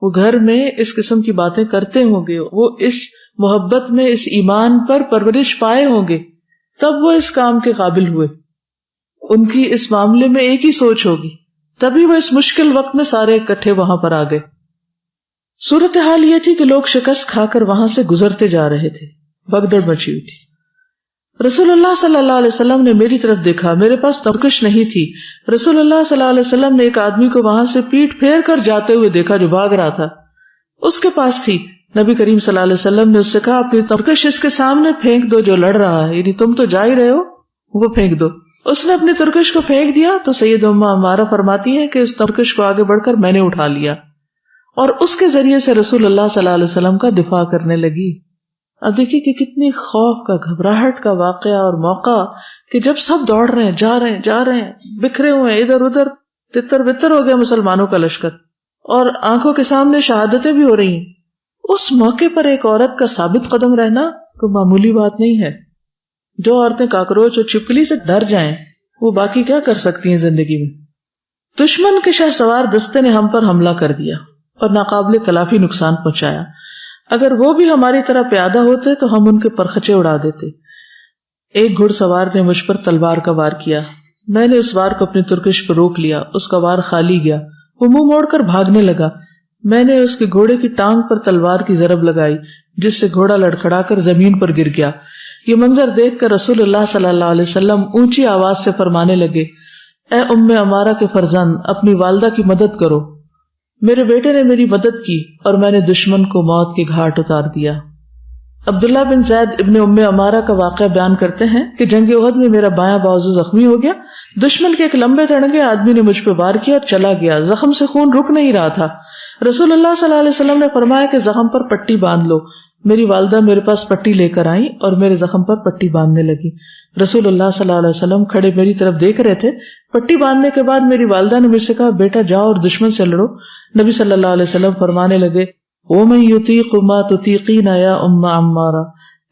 وہ گھر میں اس قسم کی باتیں کرتے ہوں گے، وہ اس محبت میں، اس ایمان پر پرورش پائے ہوں گے، تب وہ اس کام کے قابل ہوئے. ان کی اس معاملے میں ایک ہی سوچ ہوگی، تبھی وہ اس مشکل وقت میں سارے اکٹھے وہاں پر آ گئے. صورتحال یہ تھی کہ لوگ شکست کھا کر وہاں سے گزرتے جا رہے تھے، بھگدڑ مچی ہوئی تھی. رسول اللہ صلی اللہ علیہ وسلم نے میری طرف دیکھا، میرے پاس ترکش نہیں تھی. رسول اللہ صلی اللہ علیہ وسلم نے ایک آدمی کو وہاں سے پیٹ پھیر کر جاتے ہوئے دیکھا جو بھاگ رہا تھا، اس کے پاس تھی. نبی کریم صلی اللہ علیہ وسلم نے اس سے کہا اپنی ترکش اس کے سامنے پھینک دو جو لڑ رہا ہے، یعنی تم تو جا ہی رہے ہو، وہ پھینک دو. اس نے اپنی ترکش کو پھینک دیا تو سید ام عمارہ فرماتی ہے کہ اس ترکش کو آگے بڑھ کر میں نے اٹھا لیا. اور اس کے ذریعے سے رسول اللہ صلی اللہ علیہ وسلم کا دفاع کرنے لگی. اب دیکھیے کہ کتنی خوف کا، گھبراہٹ کا واقعہ اور موقع کہ جب سب دوڑ رہے ہیں، جا رہے ہیں، بکھرے ہوئے ہیں ادھر ادھر، تتر بتر ہو گیا مسلمانوں کا لشکر، اور آنکھوں کے سامنے شہادتیں بھی ہو رہی ہیں. اس موقع پر ایک عورت کا ثابت قدم رہنا کوئی معمولی بات نہیں ہے. جو عورتیں کاکروچ اور چھپکلی سے ڈر جائیں وہ باقی کیا کر سکتی ہیں زندگی میں. دشمن کے شہ سوار دستے نے ہم پر حملہ کر دیا اور ناقابل تلافی نقصان پہنچایا. اگر وہ بھی ہماری طرح پیادہ ہوتے تو ہم ان کے پرخچے اڑا دیتے. ایک گھڑ سوار نے مجھ پر تلوار کا وار کیا. میں نے اس وار کو اپنی ترکش پر روک لیا. اس کا وار خالی گیا. وہ منہ موڑ کر بھاگنے لگا. میں نے اس کے گھوڑے کی ٹانگ پر تلوار کی ضرب لگائی جس سے گھوڑا لڑکھڑا کر زمین پر گر گیا. یہ منظر دیکھ کر رسول اللہ صلی اللہ علیہ وسلم اونچی آواز سے فرمانے لگے، اے ام عمارہ کے فرزند، اپنی والدہ کی مدد کرو. میرے بیٹے نے میری مدد کی اور میں نے دشمن کو موت کے گھاٹ اتار دیا. عبداللہ بن زید ابن ام عمارہ کا واقعہ بیان کرتے ہیں کہ جنگ احد میں میرا بایاں بازو زخمی ہو گیا. دشمن کے ایک لمبے تڑنگے آدمی نے مجھ پہ وار کیا اور چلا گیا. زخم سے خون رک نہیں رہا تھا. رسول اللہ صلی اللہ علیہ وسلم نے فرمایا کہ زخم پر پٹی باندھ لو. میری والدہ میرے پاس پٹی لے کر آئیں اور میرے زخم پر پٹی باندھنے لگی. رسول اللہ صلی اللہ علیہ وسلم کھڑے میری طرف دیکھ رہے تھے. پٹی باندھنے کے بعد میری والدہ نے مجھ سے کہا، بیٹا جاؤ اور دشمن سے لڑو. نبی صلی اللہ علیہ وسلم فرمانے لگے، وَمَن يُطِيقُ مَا تُطِيقِينَ يَا أُمَّ عَمَّارَةَ،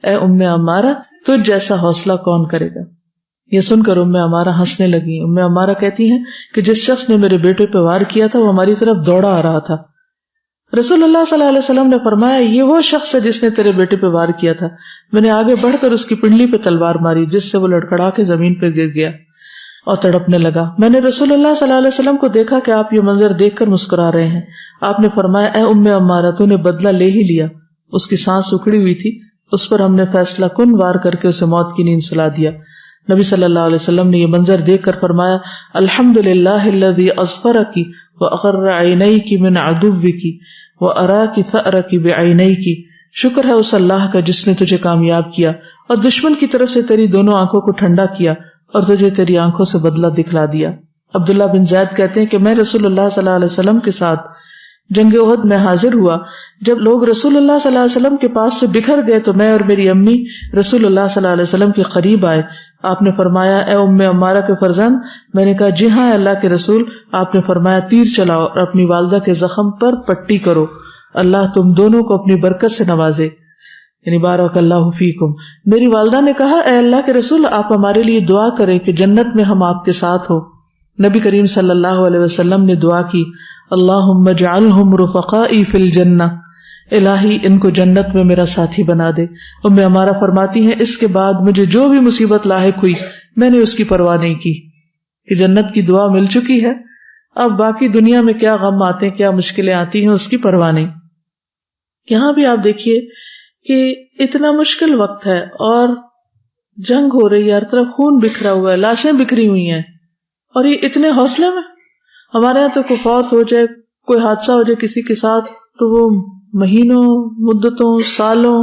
اے ام عمارہ تجھ جیسا حوصلہ کون کرے گا. یہ سن کر ام عمارہ ہنسنے لگی. ام عمارہ کہتی ہیں کہ جس شخص نے میرے بیٹے پہ وار کیا تھا وہ ہماری طرف دوڑا آ رہا تھا. رسول اللہ صلی اللہ علیہ وسلم نے فرمایا، یہ وہ شخص ہے جس نے تیرے بیٹے پہ وار کیا تھا. میں نے آگے بڑھ کر اس کی پنڈلی پہ تلوار ماری جس سے وہ لڑکھڑا کے زمین پہ گر گیا اور تڑپنے لگا. میں نے رسول اللہ صلی اللہ علیہ وسلم کو دیکھا کہ آپ یہ منظر دیکھ کر مسکرا رہے ہیں. آپ نے فرمایا، اے ام عمارہ تو نے بدلہ لے ہی لیا. اس کی سانس اکھڑی ہوئی تھی. اس پر ہم نے فیصلہ کن وار کر کے اسے موت کی نیند سلا دیا. نبی صلی اللہ علیہ وسلم نے یہ منظر دیکھ کر فرمایا، الحمدللہ الذی اظفرک واغر عینیک من عدوک واراک ثأرک بعینیک. شکر ہے اس اللہ کا جس نے تجھے کامیاب کیا اور دشمن کی طرف سے تیری دونوں آنکھوں کو ٹھنڈا کیا اور تجھے تیری آنکھوں سے بدلہ دکھلا دیا. عبداللہ بن زید کہتے ہیں کہ میں رسول اللہ صلی اللہ علیہ وسلم کے ساتھ جنگ احد میں حاضر ہوا. جب لوگ رسول اللہ صلی اللہ علیہ وسلم کے پاس سے بکھر گئے تو میں اور میری امی رسول اللہ صلی اللہ علیہ وسلم کے قریب آئے. آپ نے فرمایا، اے ام عمارہ کے فرزند. میں نے کہا، جی ہاں اللہ کے رسول. آپ نے فرمایا، تیر چلاؤ اور اپنی والدہ کے زخم پر پٹی کرو. اللہ تم دونوں کو اپنی برکت سے نوازے، یعنی بارک اللہ فیکم. میری والدہ نے کہا، اے اللہ کے رسول آپ ہمارے لیے دعا کریں کہ جنت میں ہم آپ کے ساتھ ہو. نبی کریم صلی اللہ علیہ وسلم نے دعا کی، اللہم اجعلہم رفقائی فی الجنہ، الہی ان کو جنت میں میرا ساتھی بنا دے. ام عمارہ فرماتی ہیں، اس کے بعد مجھے جو بھی مصیبت لاحق ہوئی میں نے اس کی پرواہ نہیں کی کہ جنت کی دعا مل چکی ہے. اب باقی دنیا میں کیا غم آتے ہیں، کیا مشکلیں آتی ہیں، اس کی پرواہ نہیں. یہاں بھی آپ دیکھیے کہ اتنا مشکل وقت ہے اور جنگ ہو رہی ہے، ہر طرف خون بکھرا ہوا ہے، لاشیں بکھری ہوئی ہیں، اور یہ اتنے حوصلے میں. ہمارے یہاں تو کوئی فوت ہو جائے، کوئی حادثہ ہو جائے کسی کے ساتھ تو وہ مہینوں، مدتوں، سالوں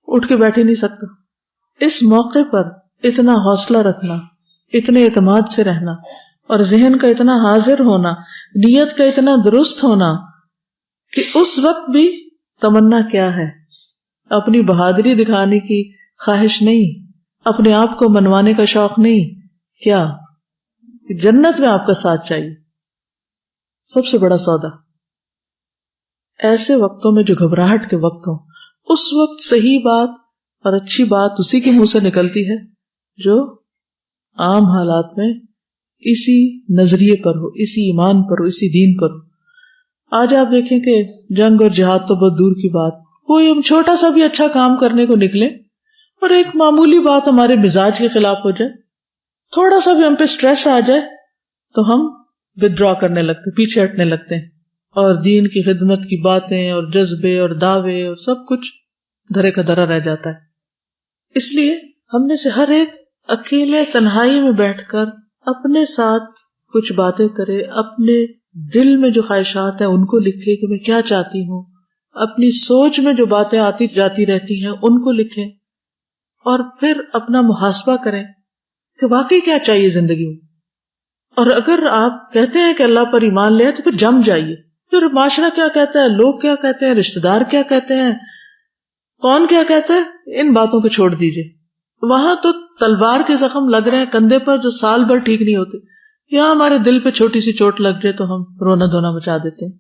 اٹھ کے بیٹھ ہی نہیں سکتا. اس موقع پر اتنا حوصلہ رکھنا، اتنے اعتماد سے رہنا اور ذہن کا اتنا حاضر ہونا، نیت کا اتنا درست ہونا کہ اس وقت بھی تمنا کیا ہے، اپنی بہادری دکھانے کی خواہش نہیں، اپنے آپ کو منوانے کا شوق نہیں، کیا جنت میں آپ کا ساتھ چاہیے. سب سے بڑا سودا. ایسے وقتوں میں جو گھبراہٹ کے وقت ہوں، اس وقت صحیح بات اور اچھی بات اسی کے منہ سے نکلتی ہے جو عام حالات میں اسی نظریے پر ہو، اسی ایمان پر ہو، اسی دین پر ہو. آج آپ دیکھیں کہ جنگ اور جہاد تو بہت دور کی بات، کوئی ہم چھوٹا سا بھی اچھا کام کرنے کو نکلے اور ایک معمولی بات ہمارے مزاج کے خلاف ہو جائے، تھوڑا سا بھی ہم پہ سٹریس آ جائے تو ہم ودرا کرنے لگتے، پیچھے ہٹنے لگتے ہیں، اور دین کی خدمت کی باتیں اور جذبے اور دعوے اور سب کچھ دھرے کا دھرا رہ جاتا ہے. اس لیے ہم میں سے ہر ایک اکیلے تنہائی میں بیٹھ کر اپنے ساتھ کچھ باتیں کرے، اپنے دل میں جو خواہشات ہیں ان کو لکھے کہ میں کیا چاہتی ہوں، اپنی سوچ میں جو باتیں آتی جاتی رہتی ہیں ان کو لکھیں، اور پھر اپنا محاسبہ کریں کہ واقعی کیا چاہیے زندگی میں. اور اگر آپ کہتے ہیں کہ اللہ پر ایمان لے تو پھر جم جائیے، پھر معاشرہ کیا کہتا ہے، لوگ کیا کہتے ہیں، رشتہ دار کیا کہتے ہیں، کون کیا کہتا ہے، ان باتوں کو چھوڑ دیجئے. وہاں تو تلوار کے زخم لگ رہے ہیں کندھے پر جو سال بھر ٹھیک نہیں ہوتے. یہاں ہمارے دل پہ چھوٹی سی چوٹ لگ جائے تو ہم رونا دھونا مچا دیتے ہیں.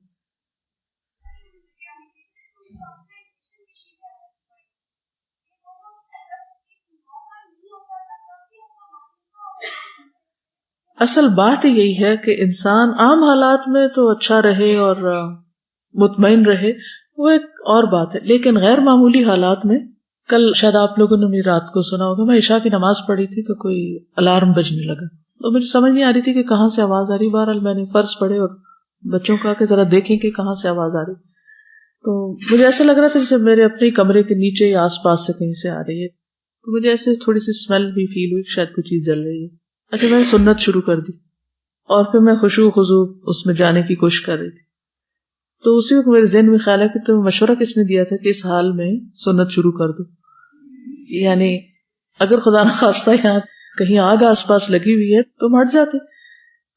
اصل بات یہی ہے کہ انسان عام حالات میں تو اچھا رہے اور مطمئن رہے، وہ ایک اور بات ہے، لیکن غیر معمولی حالات میں، کل شاید آپ لوگوں نے میری رات کو سنا ہوگا، میں عشاء کی نماز پڑھی تھی تو کوئی الارم بجنے لگا، تو مجھے سمجھ نہیں آ رہی تھی کہ کہاں سے آواز آ رہی. بہرحال میں نے فرض پڑھے اور بچوں کو کہ ذرا دیکھیں کہ کہاں سے آواز آ رہی. تو مجھے ایسا لگ رہا تھا جیسے میرے اپنے کمرے کے نیچے یا آس پاس سے کہیں سے آ رہی ہے. تو مجھے ایسے تھوڑی سی اسمیل بھی فیل ہوئی، شاید کوئی چیز جل رہی ہے. اچھا میں نے سنت شروع کر دی اور پھر میں خشوع خضوع اس میں جانے کی کوشش کر رہی تھی. تو اسی وقت میرے ذہن میں خیال ہے کہ تمہیں مشورہ کس نے دیا تھا کہ اس حال میں سنت شروع کر دو؟ یعنی اگر خدا نخواستہ یہاں کہیں آگ آس پاس لگی ہوئی ہے تو ہٹ جاتے.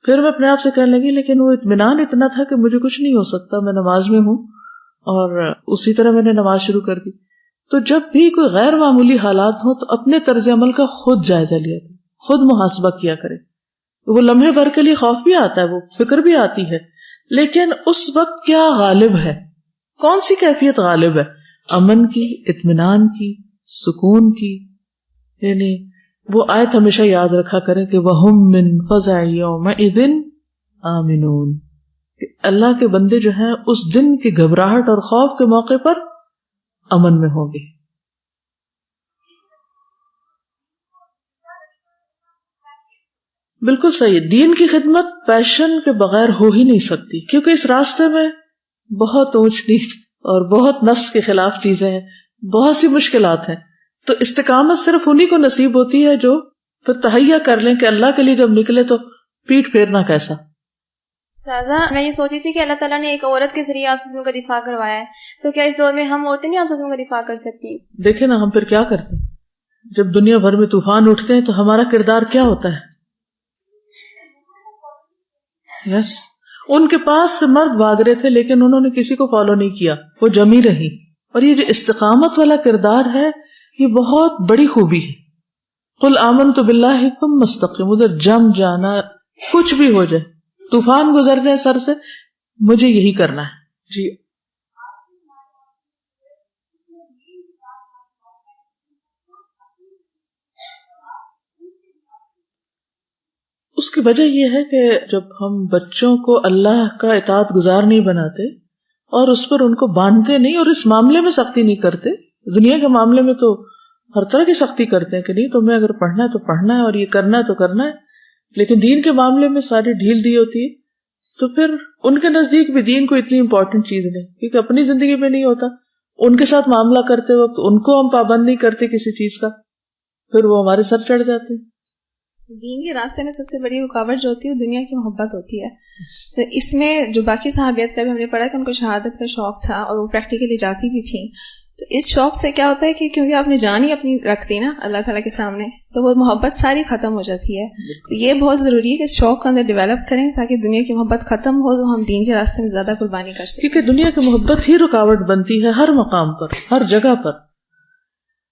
پھر میں اپنے آپ سے کہنے لگی لیکن وہ اطمینان اتنا تھا کہ مجھے کچھ نہیں ہو سکتا، میں نماز میں ہوں، اور اسی طرح میں نے نماز شروع کر دی. تو جب بھی کوئی غیر معمولی حالات ہوں تو اپنے طرز عمل کا خود جائزہ لیا کرے، خود محاسبہ کیا کرے. وہ لمحے بھر کے لیے خوف بھی آتا ہے، وہ فکر بھی آتی ہے، لیکن اس وقت کیا غالب ہے، کون سی کیفیت غالب ہے؟ امن کی، اطمینان کی، سکون کی. یعنی وہ آیت ہمیشہ یاد رکھا کریں کہ وَهُم مِّن فَزَعِ يَوْمَئِذٍ آمِنُونَ، کہ اللہ کے بندے جو ہیں اس دن کی گھبراہٹ اور خوف کے موقع پر امن میں ہوں گے. بالکل صحیح. دین کی خدمت پیشن کے بغیر ہو ہی نہیں سکتی، کیونکہ اس راستے میں بہت اونچ نیچ اور بہت نفس کے خلاف چیزیں ہیں، بہت سی مشکلات ہیں. تو استقامت صرف انہی کو نصیب ہوتی ہے جو پھر تہیہ کر لیں کہ اللہ کے لیے جب نکلے تو پیٹ پھیرنا کیسا. سازا میں یہ سوچی تھی کہ اللہ تعالیٰ نے ایک عورت کے ذریعے آپ کا دفاع کروایا ہے، تو کیا اس دور میں ہم عورتیں نہیں آپ کا دفاع کر سکتی؟ دیکھیں نا ہم پھر کیا کرتے ہیں جب دنیا بھر میں طوفان اٹھتے ہیں تو ہمارا کردار کیا ہوتا ہے؟ یس ان کے پاس سے مرد بھاگ رہے تھے لیکن انہوں نے کسی کو فالو نہیں کیا، وہ جمی رہی. اور یہ جو استقامت والا کردار ہے یہ بہت بڑی خوبی ہے. قل آمنت باللہ ثم استقم، ادھر جم جانا، کچھ بھی ہو جائے، طوفان گزر جائے سر سے، مجھے یہی کرنا ہے. جی اس کی وجہ یہ ہے کہ جب ہم بچوں کو اللہ کا اطاعت گزار نہیں بناتے اور اس پر ان کو باندھتے نہیں، اور اس معاملے میں سختی نہیں کرتے. دنیا کے معاملے میں تو ہر طرح کی سختی کرتے ہیں کہ نہیں تمہیں اگر پڑھنا ہے تو پڑھنا ہے اور یہ کرنا ہے تو کرنا ہے، لیکن دین کے معاملے میں ساری ڈھیل دی ہوتی ہے. تو پھر ان کے نزدیک بھی دین کو اتنی امپورٹنٹ چیز نہیں، کیونکہ اپنی زندگی میں نہیں ہوتا. ان کے ساتھ معاملہ کرتے وقت ان کو ہم پابند نہیں کرتے کسی چیز کا، پھر وہ ہمارے سر چڑھ جاتے ہیں. دین کے راستے میں سب سے بڑی رکاوٹ جو ہوتی ہے وہ دنیا کی محبت ہوتی ہے. تو اس میں جو باقی صحابیت کا بھی ہم نے پڑھا کہ ان کو شہادت کا شوق تھا اور وہ پریکٹیکلی جاتی بھی تھیں. تو اس شوق سے کیا ہوتا ہے کہ کیونکہ آپ نے جان ہی اپنی رکھ دی نا اللہ تعالیٰ کے سامنے، تو وہ محبت ساری ختم ہو جاتی ہے. تو یہ بہت ضروری ہے کہ اس شوق کو اندر ڈیولپ کریں تاکہ دنیا کی محبت ختم ہو تو ہم دین کے راستے میں زیادہ قربانی کر سکیں. کیونکہ دنیا کی محبت ہی رکاوٹ بنتی ہے ہر مقام پر، ہر جگہ پر.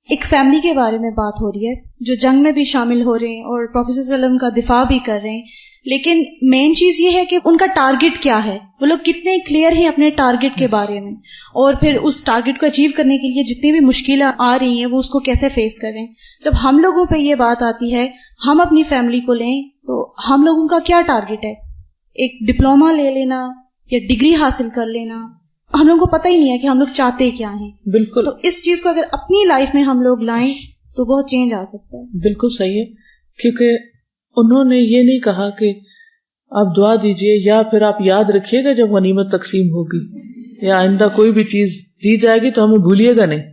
ایک فیملی کے بارے میں بات ہو رہی ہے جو جنگ میں بھی شامل ہو رہے ہیں اور پروفیسر صلی اللہ علیہ وسلم کا دفاع بھی کر رہے ہیں، لیکن مین چیز یہ ہے کہ ان کا ٹارگٹ کیا ہے، وہ لوگ کتنے کلیئر ہیں اپنے ٹارگٹ کے بارے میں، اور پھر اس ٹارگٹ کو اچیو کرنے کے لیے جتنی بھی مشکلیں آ رہی ہیں وہ اس کو کیسے فیس کر رہے ہیں. جب ہم لوگوں پہ یہ بات آتی ہے، ہم اپنی فیملی کو لیں تو ہم لوگوں کا کیا ٹارگٹ ہے؟ ایک ڈپلوما لے لینا یا ڈگری حاصل کر لینا، ہم لوگوں کو پتہ ہی نہیں ہے کہ ہم لوگ چاہتے کیا ہیں. بالکل. تو اس چیز کو اگر اپنی لائف میں ہم لوگ لائیں تو بہت چینج آ سکتا ہے. بالکل صحیح ہے، کیونکہ انہوں نے یہ نہیں کہا کہ آپ دعا دیجئے یا پھر آپ یاد رکھیے گا جب غنیمت تقسیم ہوگی یا آئندہ کوئی بھی چیز دی جائے گی تو ہمیں بھولیے گا نہیں.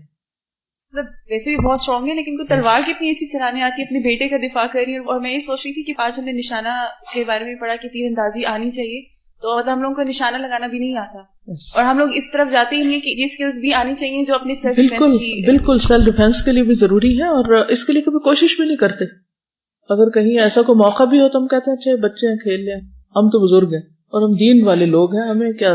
ویسے بھی بہت اسٹرانگ ہے لیکن کو تلوار کتنی اچھی چلانے آتی ہے، اپنے بیٹے کا دفاع کر رہی ہے. اور میں یہ سوچ رہی تھی کہ آج ہم نے نشانہ کے بارے میں پڑھا کہ تیر اندازی آنی چاہیے، تو مطلب ہم لوگوں کو نشانہ لگانا بھی نہیں آتا اور ہم لوگ اس طرف جاتے ہی نہیں کہ یہ اسکلز بھی آنی چاہیے جو اپنی سیلف ڈیفینس کی. بالکل سیلف ڈیفینس کے لیے بھی ضروری ہے، اور اس کے لیے کبھی کوشش بھی نہیں کرتے. اگر کہیں ایسا کوئی موقع بھی ہو تو ہم کہتے ہیں اچھا بچے ہیں کھیل لیں، ہم تو بزرگ ہیں اور ہم دین والے لوگ ہیں، ہمیں کیا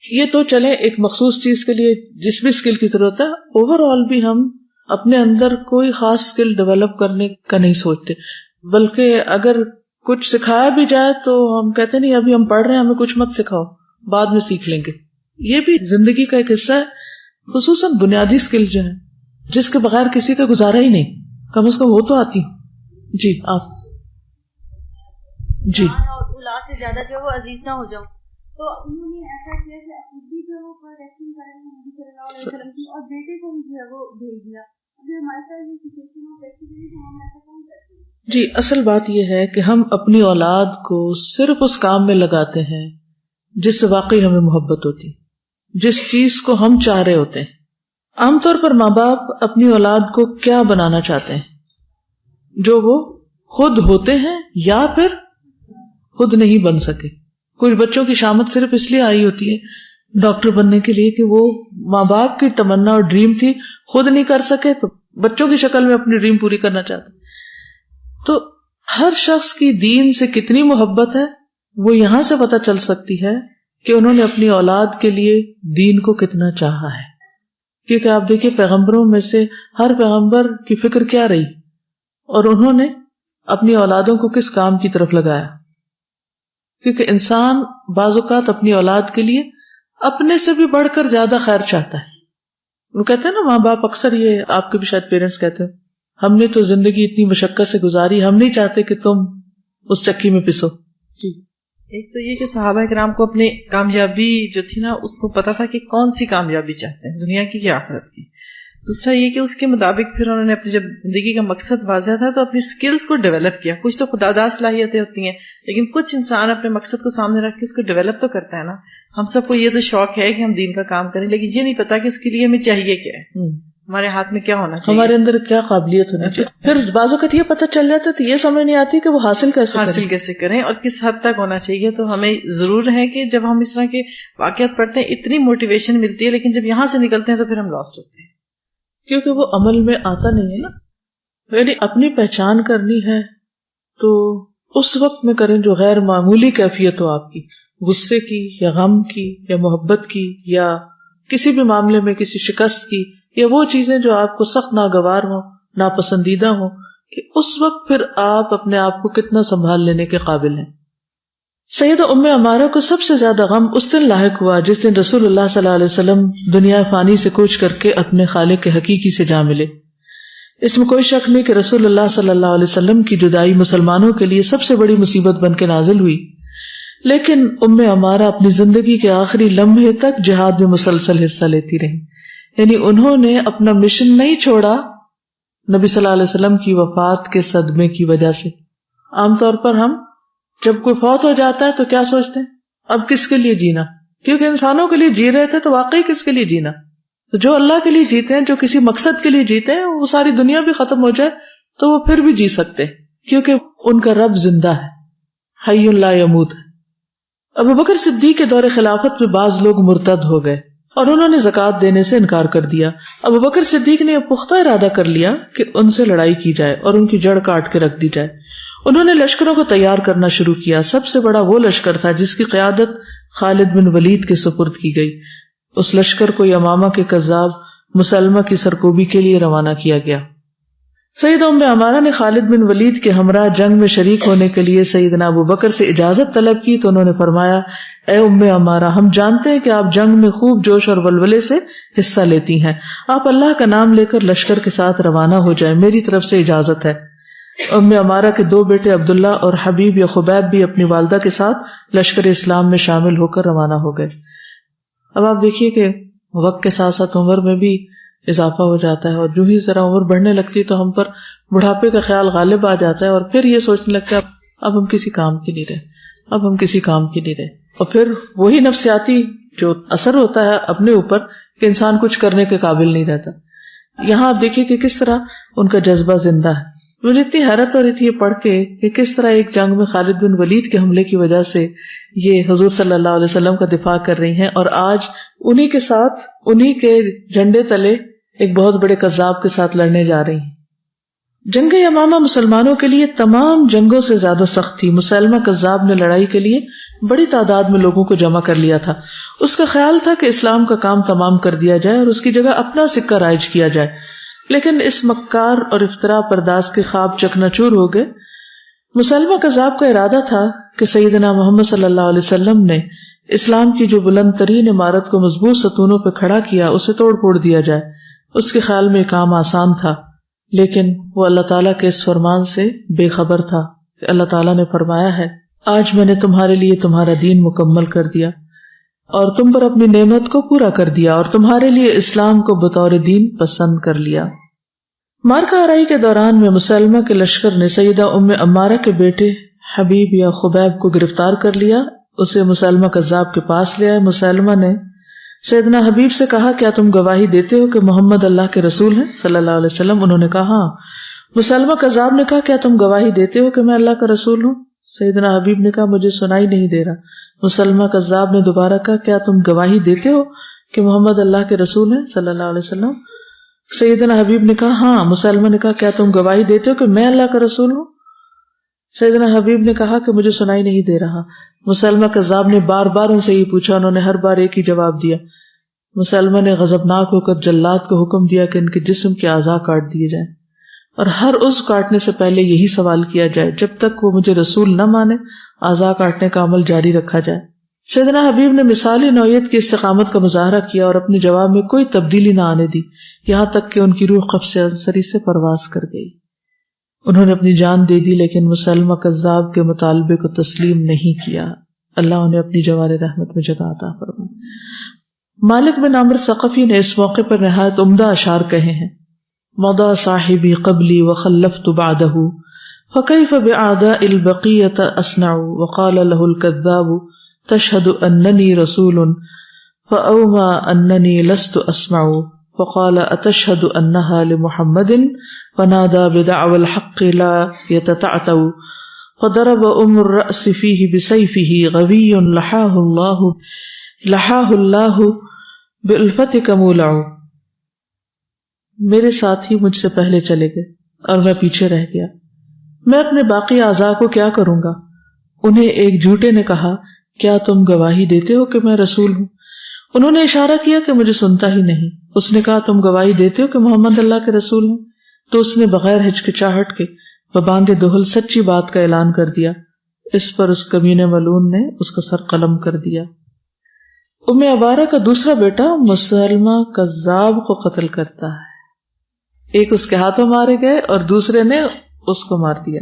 یہ تو چلے ایک مخصوص چیز کے لیے جس بھی اسکل کی ضرورت ہے، اوور آل بھی ہم اپنے اندر کوئی خاص اسکل ڈیولپ کرنے کا نہیں سوچتے، بلکہ اگر کچھ سکھایا بھی جائے تو ہم کہتے نہیں ابھی ہم پڑھ رہے ہیں، ہمیں کچھ مت سکھاؤ، بعد میں سیکھ لیں گے. یہ بھی زندگی کا ایک حصہ ہے، خصوصاً بنیادی اسکل جو ہے جس کے بغیر کسی کا گزارا ہی نہیں، کم از کم وہ تو آتی. جی آپ جی اولاد سے زیادہ جو وہ عزیز نہ ہو جاؤ، تو انہوں نے ایسا کیا کہ خود بھی جو وہ پروٹیکشن کر رہے ہیں نبی صلی اللہ علیہ وسلم کی، اور بیٹے کو بھی جو ہے وہ بھیج دیا. ابھی ہمارے ساتھ یہ سچویشن ہو پریکٹیکلی تو ہم ایسا کون کرتے ہیں؟ جی اصل بات یہ ہے کہ ہم اپنی اولاد کو صرف اس کام میں لگاتے ہیں جس سے واقعی ہمیں محبت ہوتی، جس چیز کو ہم چاہ رہے ہوتے ہیں. عام طور پر ماں باپ اپنی اولاد کو کیا بنانا چاہتے ہیں جو وہ خود ہوتے ہیں یا پھر خود نہیں بن سکے. کچھ بچوں کی شامت صرف اس لیے آئی ہوتی ہے ڈاکٹر بننے کے لیے کہ وہ ماں باپ کی تمنا اور ڈریم تھی، خود نہیں کر سکے تو بچوں کی شکل میں اپنی ڈریم پوری کرنا چاہتے. تو ہر شخص کی دین سے کتنی محبت ہے وہ یہاں سے پتہ چل سکتی ہے کہ انہوں نے اپنی اولاد کے لیے دین کو کتنا چاہا ہے. کیونکہ آپ دیکھیں پیغمبروں میں سے ہر پیغمبر کی فکر کیا رہی اور انہوں نے اپنی اولادوں کو کس کام کی طرف لگایا. کیونکہ انسان بعض اوقات اپنی اولاد کے لیے اپنے سے بھی بڑھ کر زیادہ خیر چاہتا ہے. وہ کہتے ہیں نا ماں باپ اکثر، یہ آپ کے بھی شاید پیرنٹس کہتے ہیں ہم نے تو زندگی اتنی مشقت سے گزاری، ہم نہیں چاہتے کہ تم اس چکی میں پسو. جی ایک تو یہ کہ صحابہ کرام کو اپنی کامیابی جو تھی نا اس کو پتا تھا کہ کون سی کامیابی چاہتے ہیں، دنیا کی یا آخرت کی. دوسرا یہ کہ اس کے مطابق پھر انہوں نے اپنی جب زندگی کا مقصد واضح تھا تو اپنی سکلز کو ڈیولپ کیا. کچھ تو خداداد صلاحیتیں ہوتی ہیں لیکن کچھ انسان اپنے مقصد کو سامنے رکھ کے اس کو ڈیولپ تو کرتا ہے نا. ہم سب کو یہ تو شوق ہے کہ ہم دین کا کام کریں لیکن یہ نہیں پتا کہ اس کے لیے ہمیں چاہیے کیا ہے، ہمارے ہاتھ میں کیا ہونا چاہیے، ہمارے اندر کیا قابلیت ہونی چاہیے. پھر بعض اوقات یہ پتہ چل جاتا ہے تو یہ سمجھ نہیں آتی کہ وہ حاصل کیسے کریں اور کس حد تک ہونا چاہیے. تو ہمیں ضرور ہے کہ جب ہم اس طرح کے واقعات پڑھتے ہیں اتنی موٹیویشن ملتی ہے لیکن جب یہاں سے نکلتے ہیں تو پھر ہم لاسٹ ہوتے ہیں کیونکہ وہ عمل میں آتا نہیں ہے نا. یعنی اپنی پہچان کرنی ہے تو اس وقت میں کریں جو غیر معمولی کیفیت ہو آپ کی، غصے کی یا غم کی یا محبت کی یا کسی بھی معاملے میں کسی شکست کی، یا وہ چیزیں جو آپ کو سخت ناگوار ہوں، ناپسندیدہ ہوں، کہ اس وقت پھر آپ اپنے آپ کو کتنا سنبھال لینے کے قابل ہیں. سیدہ ام عمارہ کو سب سے زیادہ غم اس دن لاحق ہوا جس دن رسول اللہ صلی اللہ علیہ وسلم دنیا فانی سے کوچ کر کے اپنے خالق کے حقیقی سے جا ملے. اس میں کوئی شک نہیں کہ رسول اللہ صلی اللہ علیہ وسلم کی جدائی مسلمانوں کے لیے سب سے بڑی مصیبت بن کے نازل ہوئی، لیکن ام عمارہ اپنی زندگی کے آخری لمحے تک جہاد میں مسلسل حصہ لیتی رہی. یعنی انہوں نے اپنا مشن نہیں چھوڑا نبی صلی اللہ علیہ وسلم کی وفات کے صدمے کی وجہ سے. عام طور پر ہم جب کوئی فوت ہو جاتا ہے تو کیا سوچتے ہیں اب کس کے لیے جینا، کیونکہ انسانوں کے لیے جی رہے تھے تو واقعی کس کے لیے جینا. تو جو اللہ کے لیے جیتے ہیں، جو کسی مقصد کے لیے جیتے ہیں، وہ ساری دنیا بھی ختم ہو جائے تو وہ پھر بھی جی سکتے ہیں کیونکہ ان کا رب زندہ ہے، حی لا یموت. ابوبکر صدیق کے دور خلافت میں بعض لوگ مرتد ہو گئے اور انہوں نے زکوٰۃ دینے سے انکار کر دیا. ابوبکر صدیق نے پختہ ارادہ کر لیا کہ ان سے لڑائی کی جائے اور ان کی جڑ کاٹ کے رکھ دی جائے. انہوں نے لشکروں کو تیار کرنا شروع کیا. سب سے بڑا وہ لشکر تھا جس کی قیادت خالد بن ولید کے سپرد کی گئی. اس لشکر کو یمامہ کے کذاب مسلمہ کی سرکوبی کے لیے روانہ کیا گیا. سیدہ ام عمارہ نے خالد بن ولید کے ہمراہ جنگ میں شریک ہونے کے لیے سیدنا ابوبکر سے اجازت طلب کی تو انہوں نے فرمایا، اے ام عمارہ، ہم جانتے ہیں کہ آپ جنگ میں خوب جوش اور ولولے سے حصہ لیتی ہیں، آپ اللہ کا نام لے کر لشکر کے ساتھ روانہ ہو جائیں، میری طرف سے اجازت ہے. ام عمارہ کے 2 بیٹے عبداللہ اور حبیب یا خبیب بھی اپنی والدہ کے ساتھ لشکر اسلام میں شامل ہو کر روانہ ہو گئے. اب آپ دیکھیے کہ وقت کے ساتھ ساتھ عمر میں بھی اضافہ ہو جاتا ہے اور جو ہی ذرا عمر بڑھنے لگتی ہے تو ہم پر بڑھاپے کا خیال غالب آ جاتا ہے اور پھر یہ سوچنے لگتا ہے اب ہم کسی کام کے نہیں رہے، اور پھر وہی نفسیاتی جو اثر ہوتا ہے اپنے اوپر کہ انسان کچھ کرنے کے قابل نہیں رہتا. یہاں آپ دیکھیے کہ کس طرح ان کا جذبہ زندہ ہے. مجھے اتنی حیرت ہو رہی تھی یہ پڑھ کے کہ کس طرح ایک جنگ میں خالد بن ولید کے حملے کی وجہ سے یہ حضور صلی اللہ علیہ وسلم کا دفاع کر رہی ہیں اور آج انہی کے ساتھ انہی کے جھنڈے تلے ایک بہت بڑے کذاب کے ساتھ لڑنے جا رہی ہیں. جنگ یمامہ مسلمانوں کے لیے تمام جنگوں سے زیادہ سخت تھی. مسلمہ کذاب نے لڑائی کے لیے بڑی تعداد میں لوگوں کو جمع کر لیا تھا. اس کا خیال تھا کہ اسلام کا کام تمام کر دیا جائے اور اس کی جگہ اپنا سکہ رائج کیا جائے، لیکن اس مکار اور افتراء پرداز کے خواب چکنا چور ہو گئے۔ مسلمہ کذاب کا ارادہ تھا کہ سیدنا محمد صلی اللہ علیہ وسلم نے اسلام کی جو بلند ترین عمارت کو مضبوط ستونوں پہ کھڑا کیا اسے توڑ پھوڑ دیا جائے۔ اس کے خیال میں یہ کام آسان تھا، لیکن وہ اللہ تعالیٰ کے اس فرمان سے بے خبر تھا کہ اللہ تعالیٰ نے فرمایا ہے، آج میں نے تمہارے لیے تمہارا دین مکمل کر دیا اور تم پر اپنی نعمت کو پورا کر دیا اور تمہارے لیے اسلام کو بطور دین پسند کر لیا۔ مارکہ آرائی کے دوران میں مسلمہ کے لشکر نے سیدہ ام عمارہ کے بیٹے حبیب یا خبیب کو گرفتار کر لیا، اسے مسلمہ کذاب کے پاس لے آئے۔ مسلمہ نے سیدنا حبیب سے کہا، کیا تم گواہی دیتے ہو کہ محمد اللہ کے رسول ہیں صلی اللہ علیہ وسلم؟ انہوں نے کہا ہاں۔ مسلمہ کذاب نے کہا، کیا تم گواہی دیتے ہو کہ میں اللہ کا رسول ہوں؟ سیدنا حبیب نے کہا، مجھے سنائی نہیں دے رہا۔ مسلمہ کذاب نے دوبارہ کہا، کیا تم گواہی دیتے ہو کہ محمد اللہ کے رسول ہیں صلی اللہ علیہ وسلم؟ سیدنا حبیب نے کہا ہاں۔ مسلمہ نے کہا، کیا تم گواہی دیتے ہو کہ میں اللہ کا رسول ہوں؟ سیدنا حبیب نے کہا کہ مجھے سنائی نہیں دے رہا۔ مسلمہ کذاب نے بار بار ان سے یہ پوچھا، انہوں نے ہر بار ایک ہی جواب دیا۔ مسلمہ نے غضبناک ہو کر جلاد کو حکم دیا کہ ان کے جسم کے اعضاء کاٹ دیے جائیں اور ہر عضو کاٹنے سے پہلے یہی سوال کیا جائے، جب تک وہ مجھے رسول نہ مانے اعضاء کاٹنے کا عمل جاری رکھا جائے۔ سیدنا حبیب نے مثالی نوعیت کی استقامت کا مظاہرہ کیا اور اپنے جواب میں کوئی تبدیلی نہ آنے دی، یہاں تک کہ ان کی روح قبض عنصری سے پرواز کر گئی۔ انہوں نے اپنی جان دے دی، لیکن مسلمہ کذاب کے مطالبے کو تسلیم نہیں کیا۔ اللہ انہیں اپنی جوار رحمت میں جگہ عطا فرمائے۔ مالک بن عامر ثقفی نے اس موقع پر نہایت عمدہ اشعار کہے ہیں، مضى صاحبی قبلی وخلفت بعدہ فکیف باعداء البقیۃ اصنع وقال له الكذاب تشهد اننی رسول فاوما اننی لست اسمع فقال اتشهد انها لمحمد فنادى بدعوى الحق لا يتتعتع فضرب الرأس فيه بسيفه غوی لحاہ اللہ بألفتک مولع۔ میرے ساتھی مجھ سے پہلے چلے گئے اور میں پیچھے رہ گیا، میں اپنے باقی اعضاء کو کیا کروں گا؟ انہیں ایک جھوٹے نے کہا، کیا تم گواہی دیتے ہو کہ میں رسول ہوں؟ انہوں نے اشارہ کیا کہ مجھے سنتا ہی نہیں۔ اس نے کہا، تم گواہی دیتے ہو کہ محمد اللہ کے رسول ہیں؟ تو اس نے بغیر ہچکچاہٹ کے ببانگ دہل سچی بات کا اعلان کر دیا۔ اس پر اس کمینے ملعون نے اس کا سر قلم کر دیا۔ ام عبارہ کا دوسرا بیٹا مسلمہ کذاب کو قتل کرتا ہے، ایک اس کے ہاتھوں مارے گئے اور دوسرے نے اس کو مار دیا۔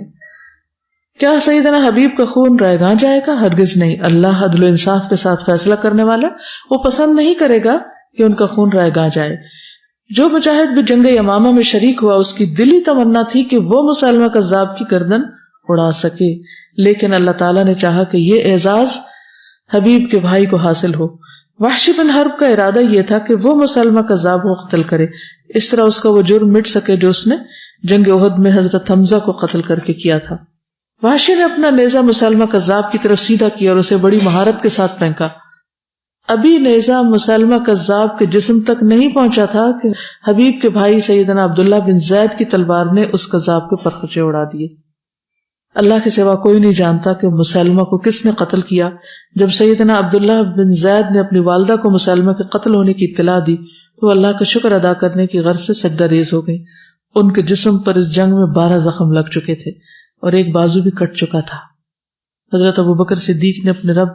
کیا سیدنا حبیب کا خون رائے گاں جائے گا؟ ہرگز نہیں۔ اللہ عدل و انصاف کے ساتھ فیصلہ کرنے والا، وہ پسند نہیں کرے گا کہ ان کا خون رائے گاں جائے۔ جو مجاہد بھی جنگ یمامہ میں شریک ہوا، اس کی دلی تمنا تھی کہ وہ مسلمہ کذاب کی گردن اڑا سکے، لیکن اللہ تعالیٰ نے چاہا کہ یہ اعزاز حبیب کے بھائی کو حاصل ہو۔ وحشی بن حرب کا ارادہ یہ تھا کہ وہ مسلمہ کذاب کو قتل کرے، اس طرح اس کا وہ جرم مٹ سکے جو اس نے جنگ احد میں حضرت حمزہ کو قتل کر کے کیا تھا۔ وحشی نے اپنا نیزہ مسلمہ کذاب کی طرف سیدھا کیا اور اسے بڑی مہارت کے ساتھ پھینکا۔ ابھی نیزہ مسلمہ کذاب کے جسم تک نہیں پہنچا تھا کہ حبیب کے بھائی سیدنا عبداللہ بن زید کی تلوار نے اس کذاب کے پرخچے اڑا دیے۔ اللہ کے سوا کوئی نہیں جانتا کہ مسلمہ کو کس نے قتل کیا۔ جب سیدنا عبداللہ بن زید نے اپنی والدہ کو مسلمہ کے قتل ہونے کی اطلاع دی تو اللہ کا شکر ادا کرنے کی غرض سے سجدہ ریز ہو گئی۔ ان کے جسم پر اس جنگ میں 12 زخم لگ چکے تھے اور ایک بازو بھی کٹ چکا تھا۔ حضرت ابوبکر صدیق نے اپنے رب،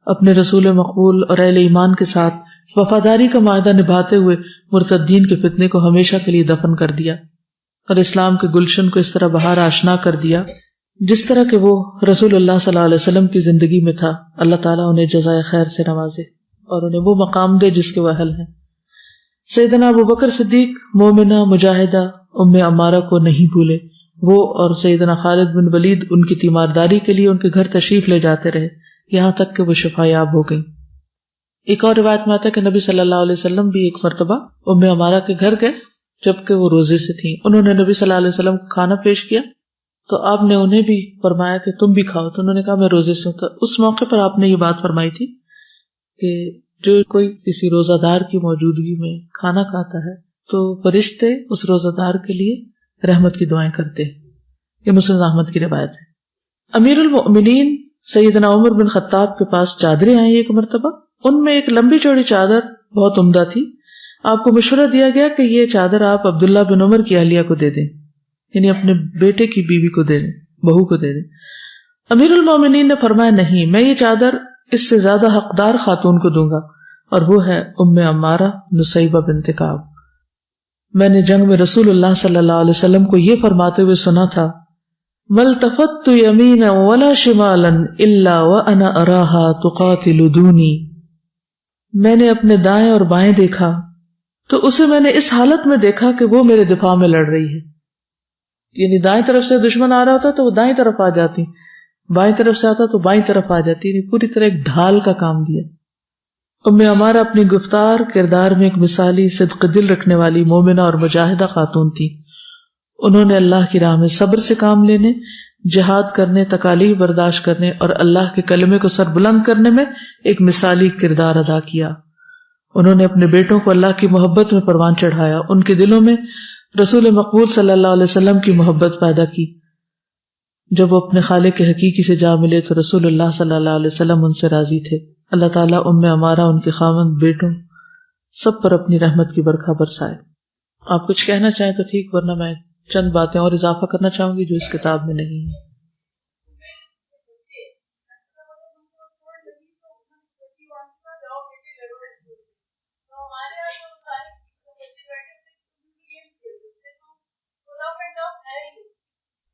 اپنے رسول مقبول اور اہل ایمان کے ساتھ وفاداری کا معاہدہ نبھاتے ہوئے مرتدین کے فتنے کو ہمیشہ کے لیے دفن کر دیا اور اسلام کے گلشن کو اس طرح بہار آشنا کر دیا جس طرح کہ وہ رسول اللہ صلی اللہ علیہ وسلم کی زندگی میں تھا۔ اللہ تعالیٰ انہیں جزائے خیر سے نوازے اور انہیں وہ مقام دے جس کے وہ اہل ہیں۔ سیدنا ابوبکر صدیق مومنہ مجاہدہ ام عمارہ کو نہیں بھولے، وہ اور سیدنا خالد بن ولید ان کی تیمارداری کے لیے ان کے گھر تشریف لے جاتے رہے یہاں تک کہ وہ شفا یاب ہو گئی۔ ایک اور روایت میں آتا ہے کہ نبی صلی اللہ علیہ وسلم بھی ایک مرتبہ ام عمارہ کے گھر گئے جبکہ وہ روزے سے تھیں۔ انہوں نے نبی صلی اللہ علیہ وسلم کو کھانا پیش کیا تو آپ نے انہیں بھی فرمایا کہ تم بھی کھاؤ، تو انہوں نے کہا میں روزے سے ہوں۔ تو اس موقع پر آپ نے یہ بات فرمائی تھی کہ جو کوئی کسی روزہ دار کی موجودگی میں کھانا کھاتا ہے تو فرشتے اس روزہ دار کے لیے رحمت کی دعائیں کرتے ہیں۔ یہ مسند احمد کی روایت ہے۔ امیر المؤمنین سیدنا عمر بن خطاب کے پاس چادریں آئیں ایک مرتبہ، ان میں ایک لمبی چوڑی چادر بہت عمدہ تھی. آپ کو مشورہ دیا گیا کہ یہ چادر آپ عبداللہ بن عمر کی اہلیہ کو دے دیں، یعنی اپنے بیٹے کی بیوی کو دے دیں، بہو کو دے دیں. امیر المومنین نے فرمایا نہیں، میں یہ چادر اس سے زیادہ حقدار خاتون کو دوں گا، اور وہ ہے ام عمارہ نصیبہ بنت کعب. میں نے جنگ میں رسول اللہ صلی اللہ علیہ وسلم کو یہ فرماتے ہوئے سنا تھا، ملتفت یمینا ولا شمالا الا وانا اراها تقاتل دونی. میں نے اپنے دائیں اور بائیں دیکھا تو اسے میں نے اس حالت میں دیکھا کہ وہ میرے دفاع میں لڑ رہی ہے. یعنی دائیں طرف سے دشمن آ رہا ہوتا تو وہ دائیں طرف آ جاتی، بائیں طرف سے آتا تو بائیں طرف آ جاتی، یعنی پوری طرح ایک ڈھال کا کام دیا. ام عمارہ اپنی گفتار کردار میں ایک مثالی صدق دل رکھنے والی مومنہ اور مجاہدہ خاتون تھی. انہوں نے اللہ کی راہ میں صبر سے کام لینے، جہاد کرنے، تکالیف برداشت کرنے اور اللہ کے کلمے کو سر بلند کرنے میں ایک مثالی کردار ادا کیا. انہوں نے اپنے بیٹوں کو اللہ کی محبت میں پروان چڑھایا، ان کے دلوں میں رسول مقبول صلی اللہ علیہ وسلم کی محبت پیدا کی. جب وہ اپنے خالق کے حقیقی سے جا ملے تو رسول اللہ صلی اللہ علیہ وسلم ان سے راضی تھے. اللہ تعالیٰ ام عمارہ، ان کے خاوند، بیٹوں سب پر اپنی رحمت کی برکھا برسائے. آپ کچھ کہنا چاہیں تو ٹھیک، ورنہ میں چند باتیں اور اضافہ کرنا چاہوں گی جو اس کتاب میں نہیں ہے.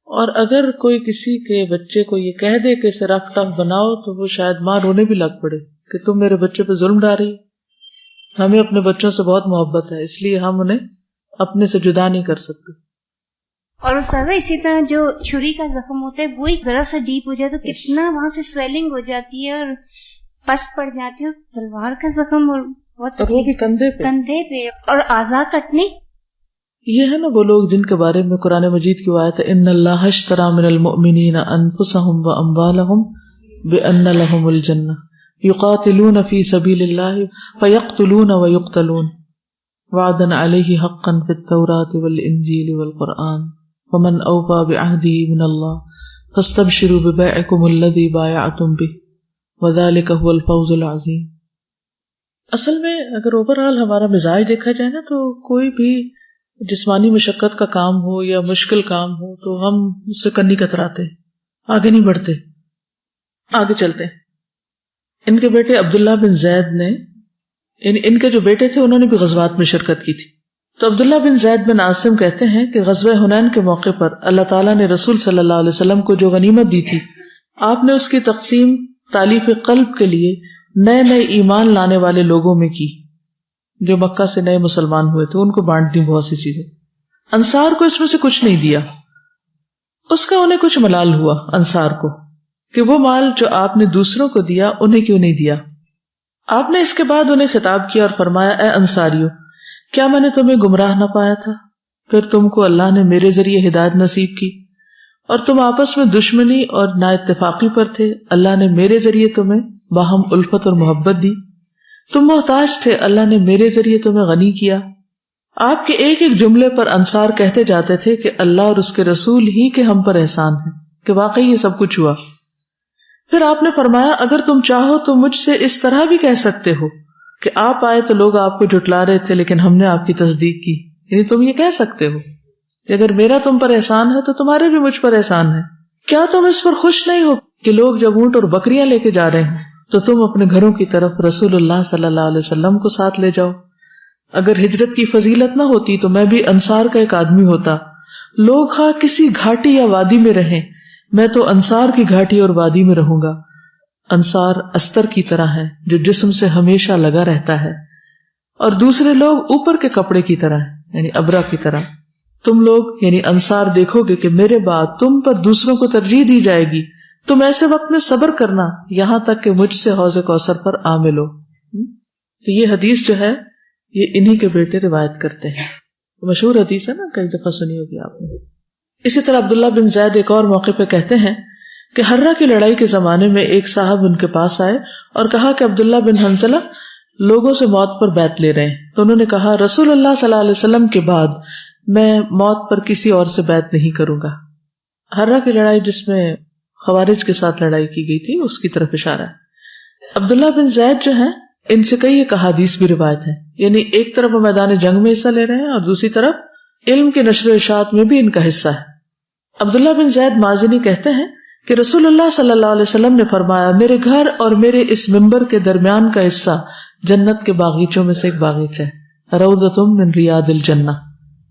اور اگر کوئی کسی کے بچے کو یہ کہہ دے کہ اسے رف ٹف بناؤ تو وہ شاید ماں رونے بھی لگ پڑے کہ تم میرے بچے پہ ظلم ڈال رہی. ہمیں اپنے بچوں سے بہت محبت ہے، اس لیے ہم انہیں اپنے سے جدا نہیں کر سکتے. اور استاذہ اسی طرح جو چھری کا زخم ہوتا ہے وہ ایک ذرا سا ڈیپ ہو جائے تو کتنا وہاں سے سویلنگ ہو جاتی ہے اور پس پڑ جاتی ہے. تلوار کا زخم اور وہ بھی کندھے پہ اور اعضاء کٹنے. یہ ہے نا وہ لوگ جن کے بارے میں قرآن مجید کی آیت ہے ان اللہ اشتری من المؤمنین انفسهم واموالهم بان لهم الجنہ یقاتلون فی سبیل اللہ فیقتلون ویقتلون وعدا علیہ حقا فی التوراۃ والانجیل والقرآن ومن اوفی بعہدہ من اللہ فاستبشروا ببیعکم الذی بایعتم بہ وذلک هو الفوز العظیم. اصل میں اگر اوورآل ہمارا مزاج دیکھا جائے نا تو کوئی بھی جسمانی مشقت کا کام ہو یا مشکل کام ہو تو ہم اس سے کنی کتراتے، آگے نہیں بڑھتے، آگے چلتے. ان کے بیٹے عبداللہ بن زید نے ان کے جو بیٹے تھے انہوں نے بھی غزوات میں شرکت کی تھی. تو عبداللہ بن زید بن عاصم کہتے ہیں کہ غزوہ حنین کے موقع پر اللہ تعالیٰ نے رسول صلی اللہ علیہ وسلم کو جو غنیمت دی تھی آپ نے اس کی تقسیم تالیف قلب کے لیے نئے نئے ایمان لانے والے لوگوں میں کی جو مکہ سے نئے مسلمان ہوئے تھے، ان کو بانٹ دی بہت سی چیزیں. انصار کو اس میں سے کچھ نہیں دیا، اس کا انہیں کچھ ملال ہوا انصار کو کہ وہ مال جو آپ نے دوسروں کو دیا انہیں کیوں نہیں دیا. آپ نے اس کے بعد انہیں خطاب کیا اور فرمایا اے انصاریو، کیا میں نے تمہیں گمراہ نہ پایا تھا؟ پھر تم کو اللہ نے میرے ذریعے ہدایت نصیب کی اور تم آپس میں دشمنی اور نا اتفاقی پر تھے، اللہ نے میرے ذریعے تمہیں باہم الفت اور محبت دی. تم محتاج تھے، اللہ نے میرے ذریعے تمہیں غنی کیا. آپ کے ایک ایک جملے پر انصار کہتے جاتے تھے کہ اللہ اور اس کے رسول ہی کے ہم پر احسان ہے کہ واقعی یہ سب کچھ ہوا. پھر آپ نے فرمایا اگر تم چاہو تو مجھ سے اس طرح بھی کہہ سکتے ہو کہ آپ آئے تو لوگ آپ کو جھٹلا رہے تھے لیکن ہم نے آپ کی تصدیق کی. یعنی تم یہ کہہ سکتے ہو کہ اگر میرا تم پر احسان ہے تو تمہارے بھی مجھ پر احسان ہے. کیا تم اس پر خوش نہیں ہو کہ لوگ جب اونٹ اور بکریاں لے کے جا رہے ہیں تو تم اپنے گھروں کی طرف رسول اللہ صلی اللہ علیہ وسلم کو ساتھ لے جاؤ؟ اگر ہجرت کی فضیلت نہ ہوتی تو میں بھی انصار کا ایک آدمی ہوتا. لوگ خواہ کسی گھاٹی یا وادی میں رہیں، میں تو انصار کی گھاٹی اور وادی میں رہوں گا. انصار استر کی طرح ہے جو جسم سے ہمیشہ لگا رہتا ہے، اور دوسرے لوگ اوپر کے کپڑے کی طرح ہیں یعنی ابرا کی طرح. تم لوگ یعنی انصار دیکھو گے کہ میرے بعد تم پر دوسروں کو ترجیح دی جائے گی. تم ایسے وقت میں صبر کرنا یہاں تک کہ مجھ سے حوض کوثر پر آ ملو. تو یہ حدیث جو ہے یہ انہی کے بیٹے روایت کرتے ہیں. مشہور حدیث ہے نا، کئی دفعہ سنی ہوگی آپ نے. اسی طرح عبداللہ بن زید ایک اور موقع پہ کہتے ہیں کہ ہرہ کی لڑائی کے زمانے میں ایک صاحب ان کے پاس آئے اور کہا کہ عبداللہ بن حنظلہ لوگوں سے موت پر بیعت لے رہے ہیں. تو انہوں نے کہا رسول اللہ صلی اللہ علیہ وسلم کے بعد میں موت پر کسی اور سے بیعت نہیں کروں گا. ہرہ کی لڑائی جس میں خوارج کے ساتھ لڑائی کی گئی تھی اس کی طرف اشارہ ہے. عبداللہ بن زید جو ہیں ان سے کئی ایک احادیث بھی روایت ہیں. یعنی ایک طرف وہ میدان جنگ میں حصہ لے رہے ہیں اور دوسری طرف علم کے نشر و اشاعت میں بھی ان کا حصہ ہے. عبداللہ بن زید مازنی کہتے ہیں کہ رسول اللہ صلی اللہ علیہ وسلم نے فرمایا میرے گھر اور میرے اس ممبر کے درمیان کا حصہ جنت کے باغیچوں میں سے ایک باغیچہ ہے، روضۃ من ریاض الجنہ.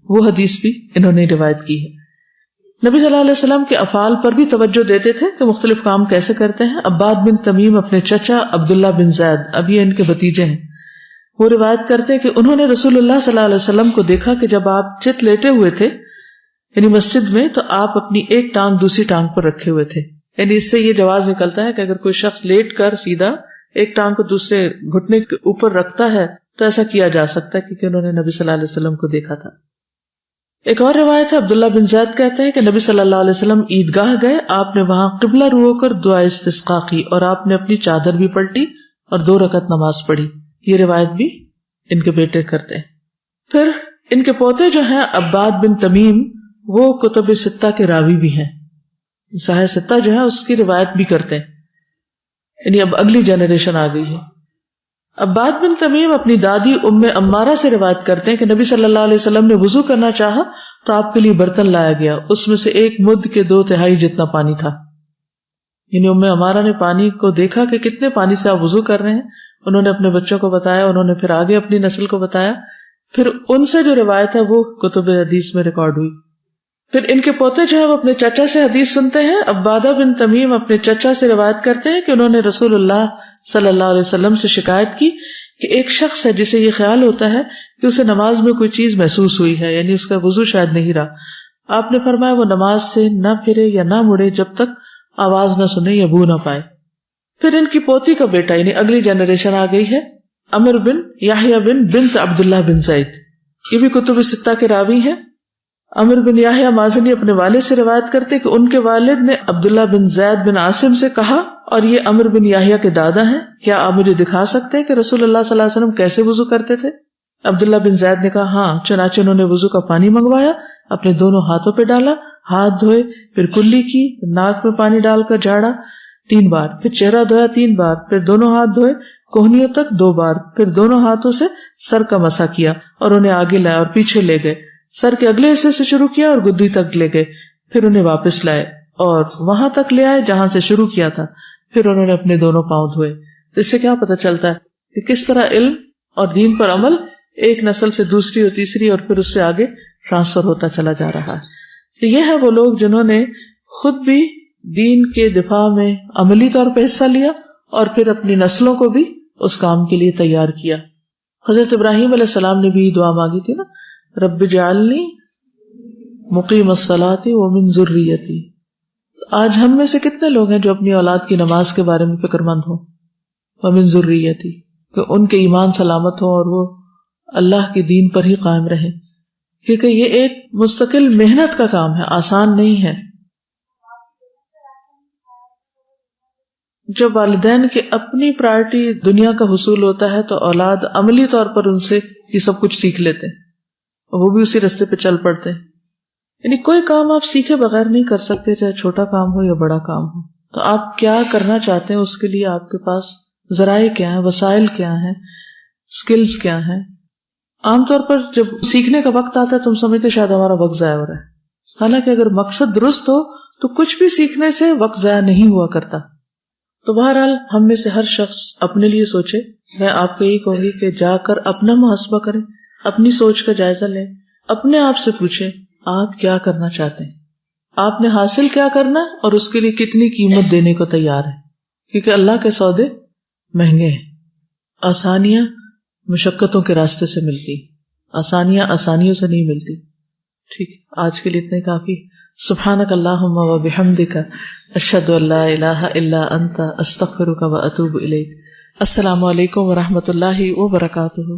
وہ حدیث بھی انہوں نے روایت کی ہے. نبی صلی اللہ علیہ وسلم کے افعال پر بھی توجہ دیتے تھے کہ مختلف کام کیسے کرتے ہیں. عباد بن تمیم اپنے چچا عبداللہ بن زید، اب یہ ان کے بھتیجے ہیں، وہ روایت کرتے کہ انہوں نے رسول اللہ صلی اللہ علیہ وسلم کو دیکھا کہ جب آپ چت لیٹے ہوئے تھے یعنی مسجد میں، تو آپ اپنی ایک ٹانگ دوسری ٹانگ پر رکھے ہوئے تھے. یعنی اس سے یہ جواز نکلتا ہے کہ اگر کوئی شخص لیٹ کر سیدھا ایک ٹانگ کو دوسرے گھٹنے کے اوپر رکھتا ہے تو ایسا کیا جا سکتا ہے، کیونکہ انہوں نے نبی صلی اللہ علیہ وسلم کو دیکھا تھا. ایک اور روایت ہے، عبداللہ بن زید کہتے ہیں کہ نبی صلی اللہ علیہ وسلم عیدگاہ گئے، آپ نے وہاں قبلہ رو ہو کر دعا استسقا کی اور آپ نے اپنی چادر بھی پلٹی اور 2 رکعت نماز پڑھی. یہ روایت بھی ان کے بیٹے کرتے ہیں. پھر ان کے پوتے جو ہیں عباد بن تمیم، وہ کتب ستہ کے راوی بھی ہیں، صحیح ستہ جو ہے اس کی روایت بھی کرتے ہیں. یعنی اب اگلی جنریشن آ گئی ہے. عباد بن تمیم اپنی دادی ام عمارہ سے روایت کرتے ہیں کہ نبی صلی اللہ علیہ وسلم نے وضو کرنا چاہا تو آپ کے لیے برتن لایا گیا، اس میں سے 1 مد کے 2/3 جتنا پانی تھا. یعنی ام عمارہ نے پانی کو دیکھا کہ کتنے پانی سے آپ وضو کر رہے ہیں، انہوں نے اپنے بچوں کو بتایا، انہوں نے پھر آگے اپنی نسل کو بتایا، پھر ان سے جو روایت ہے وہ کتب حدیث میں ریکارڈ ہوئی. پھر ان کے پوتے جو ہے وہ اپنے چچا سے حدیث سنتے ہیں. عبادہ بن تمیم اپنے چچا سے روایت کرتے ہیں کہ انہوں نے رسول اللہ صلی اللہ علیہ وسلم سے شکایت کی کہ ایک شخص ہے جسے یہ خیال ہوتا ہے کہ اسے نماز میں کوئی چیز محسوس ہوئی ہے، یعنی اس کا وضو شاید نہیں رہا. آپ نے فرمایا وہ نماز سے نہ پھرے یا نہ مڑے جب تک آواز نہ سنے یا بو نہ پائے. پھر ان کی پوتی کا بیٹا یعنی اگلی جنریشن آ گئی ہے، عمر بن یحییٰ بن بنت عبداللہ بن زید، یہ بھی کتب ستہ کے راوی ہیں. عمر بن یحییٰ مازنی اپنے والد سے روایت کرتے کہ ان کے والد نے عبداللہ بن زید بن عاصم سے کہا، اور یہ عمر بن یحییٰ کے دادا ہیں، کیا آپ مجھے دکھا سکتے ہیں کہ رسول اللہ صلی اللہ علیہ وسلم کیسے وضو کرتے تھے؟ عبداللہ بن زید نے کہا ہاں. چنانچہ انہوں نے وضو کا پانی منگوایا، اپنے دونوں ہاتھوں پہ ڈالا، ہاتھ دھوئے، پھر کلی کی، ناک میں پانی ڈال کر جھاڑا 3 بار، پھر چہرہ دھویا 3 بار، پھر دونوں ہاتھ دھوئے کوہنیوں تک 2 بار، پھر دونوں ہاتھوں سے سر کا مسح کیا اور انہیں آگے لایا اور پیچھے لے گئے، سر کے اگلے حصے سے شروع کیا اور گدی تک لے گئے، پھر انہیں واپس لائے اور وہاں تک لے آئے جہاں سے شروع کیا تھا، پھر انہوں نے اپنے دونوں پاؤں دھوئے. اس سے کیا پتہ چلتا ہے کہ کس طرح علم اور دین پر عمل ایک نسل سے دوسری اور تیسری اور پھر اس سے آگے ٹرانسفر ہوتا چلا جا رہا ہے. یہ ہے وہ لوگ جنہوں نے خود بھی دین کے دفاع میں عملی طور پہ حصہ لیا اور پھر اپنی نسلوں کو بھی اس کام کے لیے تیار کیا. حضرت ابراہیم علیہ السلام نے بھی دعا مانگی تھی نا، رب اجعلنی مقیم الصلاۃ ومن ذریتی. آج ہم میں سے کتنے لوگ ہیں جو اپنی اولاد کی نماز کے بارے میں فکر مند ہوں، ومن ذریتی، کہ ان کے ایمان سلامت ہو اور وہ اللہ کے دین پر ہی قائم رہے، کیونکہ یہ ایک مستقل محنت کا کام ہے، آسان نہیں ہے. جب والدین کے اپنی پرائرٹی دنیا کا حصول ہوتا ہے تو اولاد عملی طور پر ان سے یہ سب کچھ سیکھ لیتے ہیں، وہ بھی اسی رستے پہ چل پڑتے ہیں. یعنی کوئی کام آپ سیکھے بغیر نہیں کر سکتے، چاہے چھوٹا کام ہو یا بڑا کام ہو. تو آپ کیا کرنا چاہتے ہیں، اس کے لیے آپ کے پاس ذرائع کیا ہیں، وسائل کیا ہیں، سکلز کیا ہیں. عام طور پر جب سیکھنے کا وقت آتا ہے تم سمجھتے شاید ہمارا وقت ضائع ہو رہا ہے، حالانکہ اگر مقصد درست ہو تو کچھ بھی سیکھنے سے وقت ضائع نہیں ہوا کرتا. تو بہرحال ہم میں سے ہر شخص اپنے لیے سوچے. میں آپ کو یہی کہوں گی کہ جا کر اپنا محاسبہ کریں، اپنی سوچ کا جائزہ لیں، اپنے آپ سے پوچھیں آپ کیا کرنا چاہتے ہیں، آپ نے حاصل کیا کرنا اور اس کے لیے کتنی قیمت دینے کو تیار ہے. کیونکہ اللہ کے سودے مہنگے ہیں. آسانیاں مشقتوں کے راستے سے ملتی، آسانیاں آسانیوں سے نہیں ملتی. ٹھیک، آج کے لیے اتنے کافی. سبحانک اللہم و بحمدک، اشہد ان لا الہ الا انت، استغفرک و اتوب الیک. السلام علیکم و رحمۃ اللہ وبرکاتہ.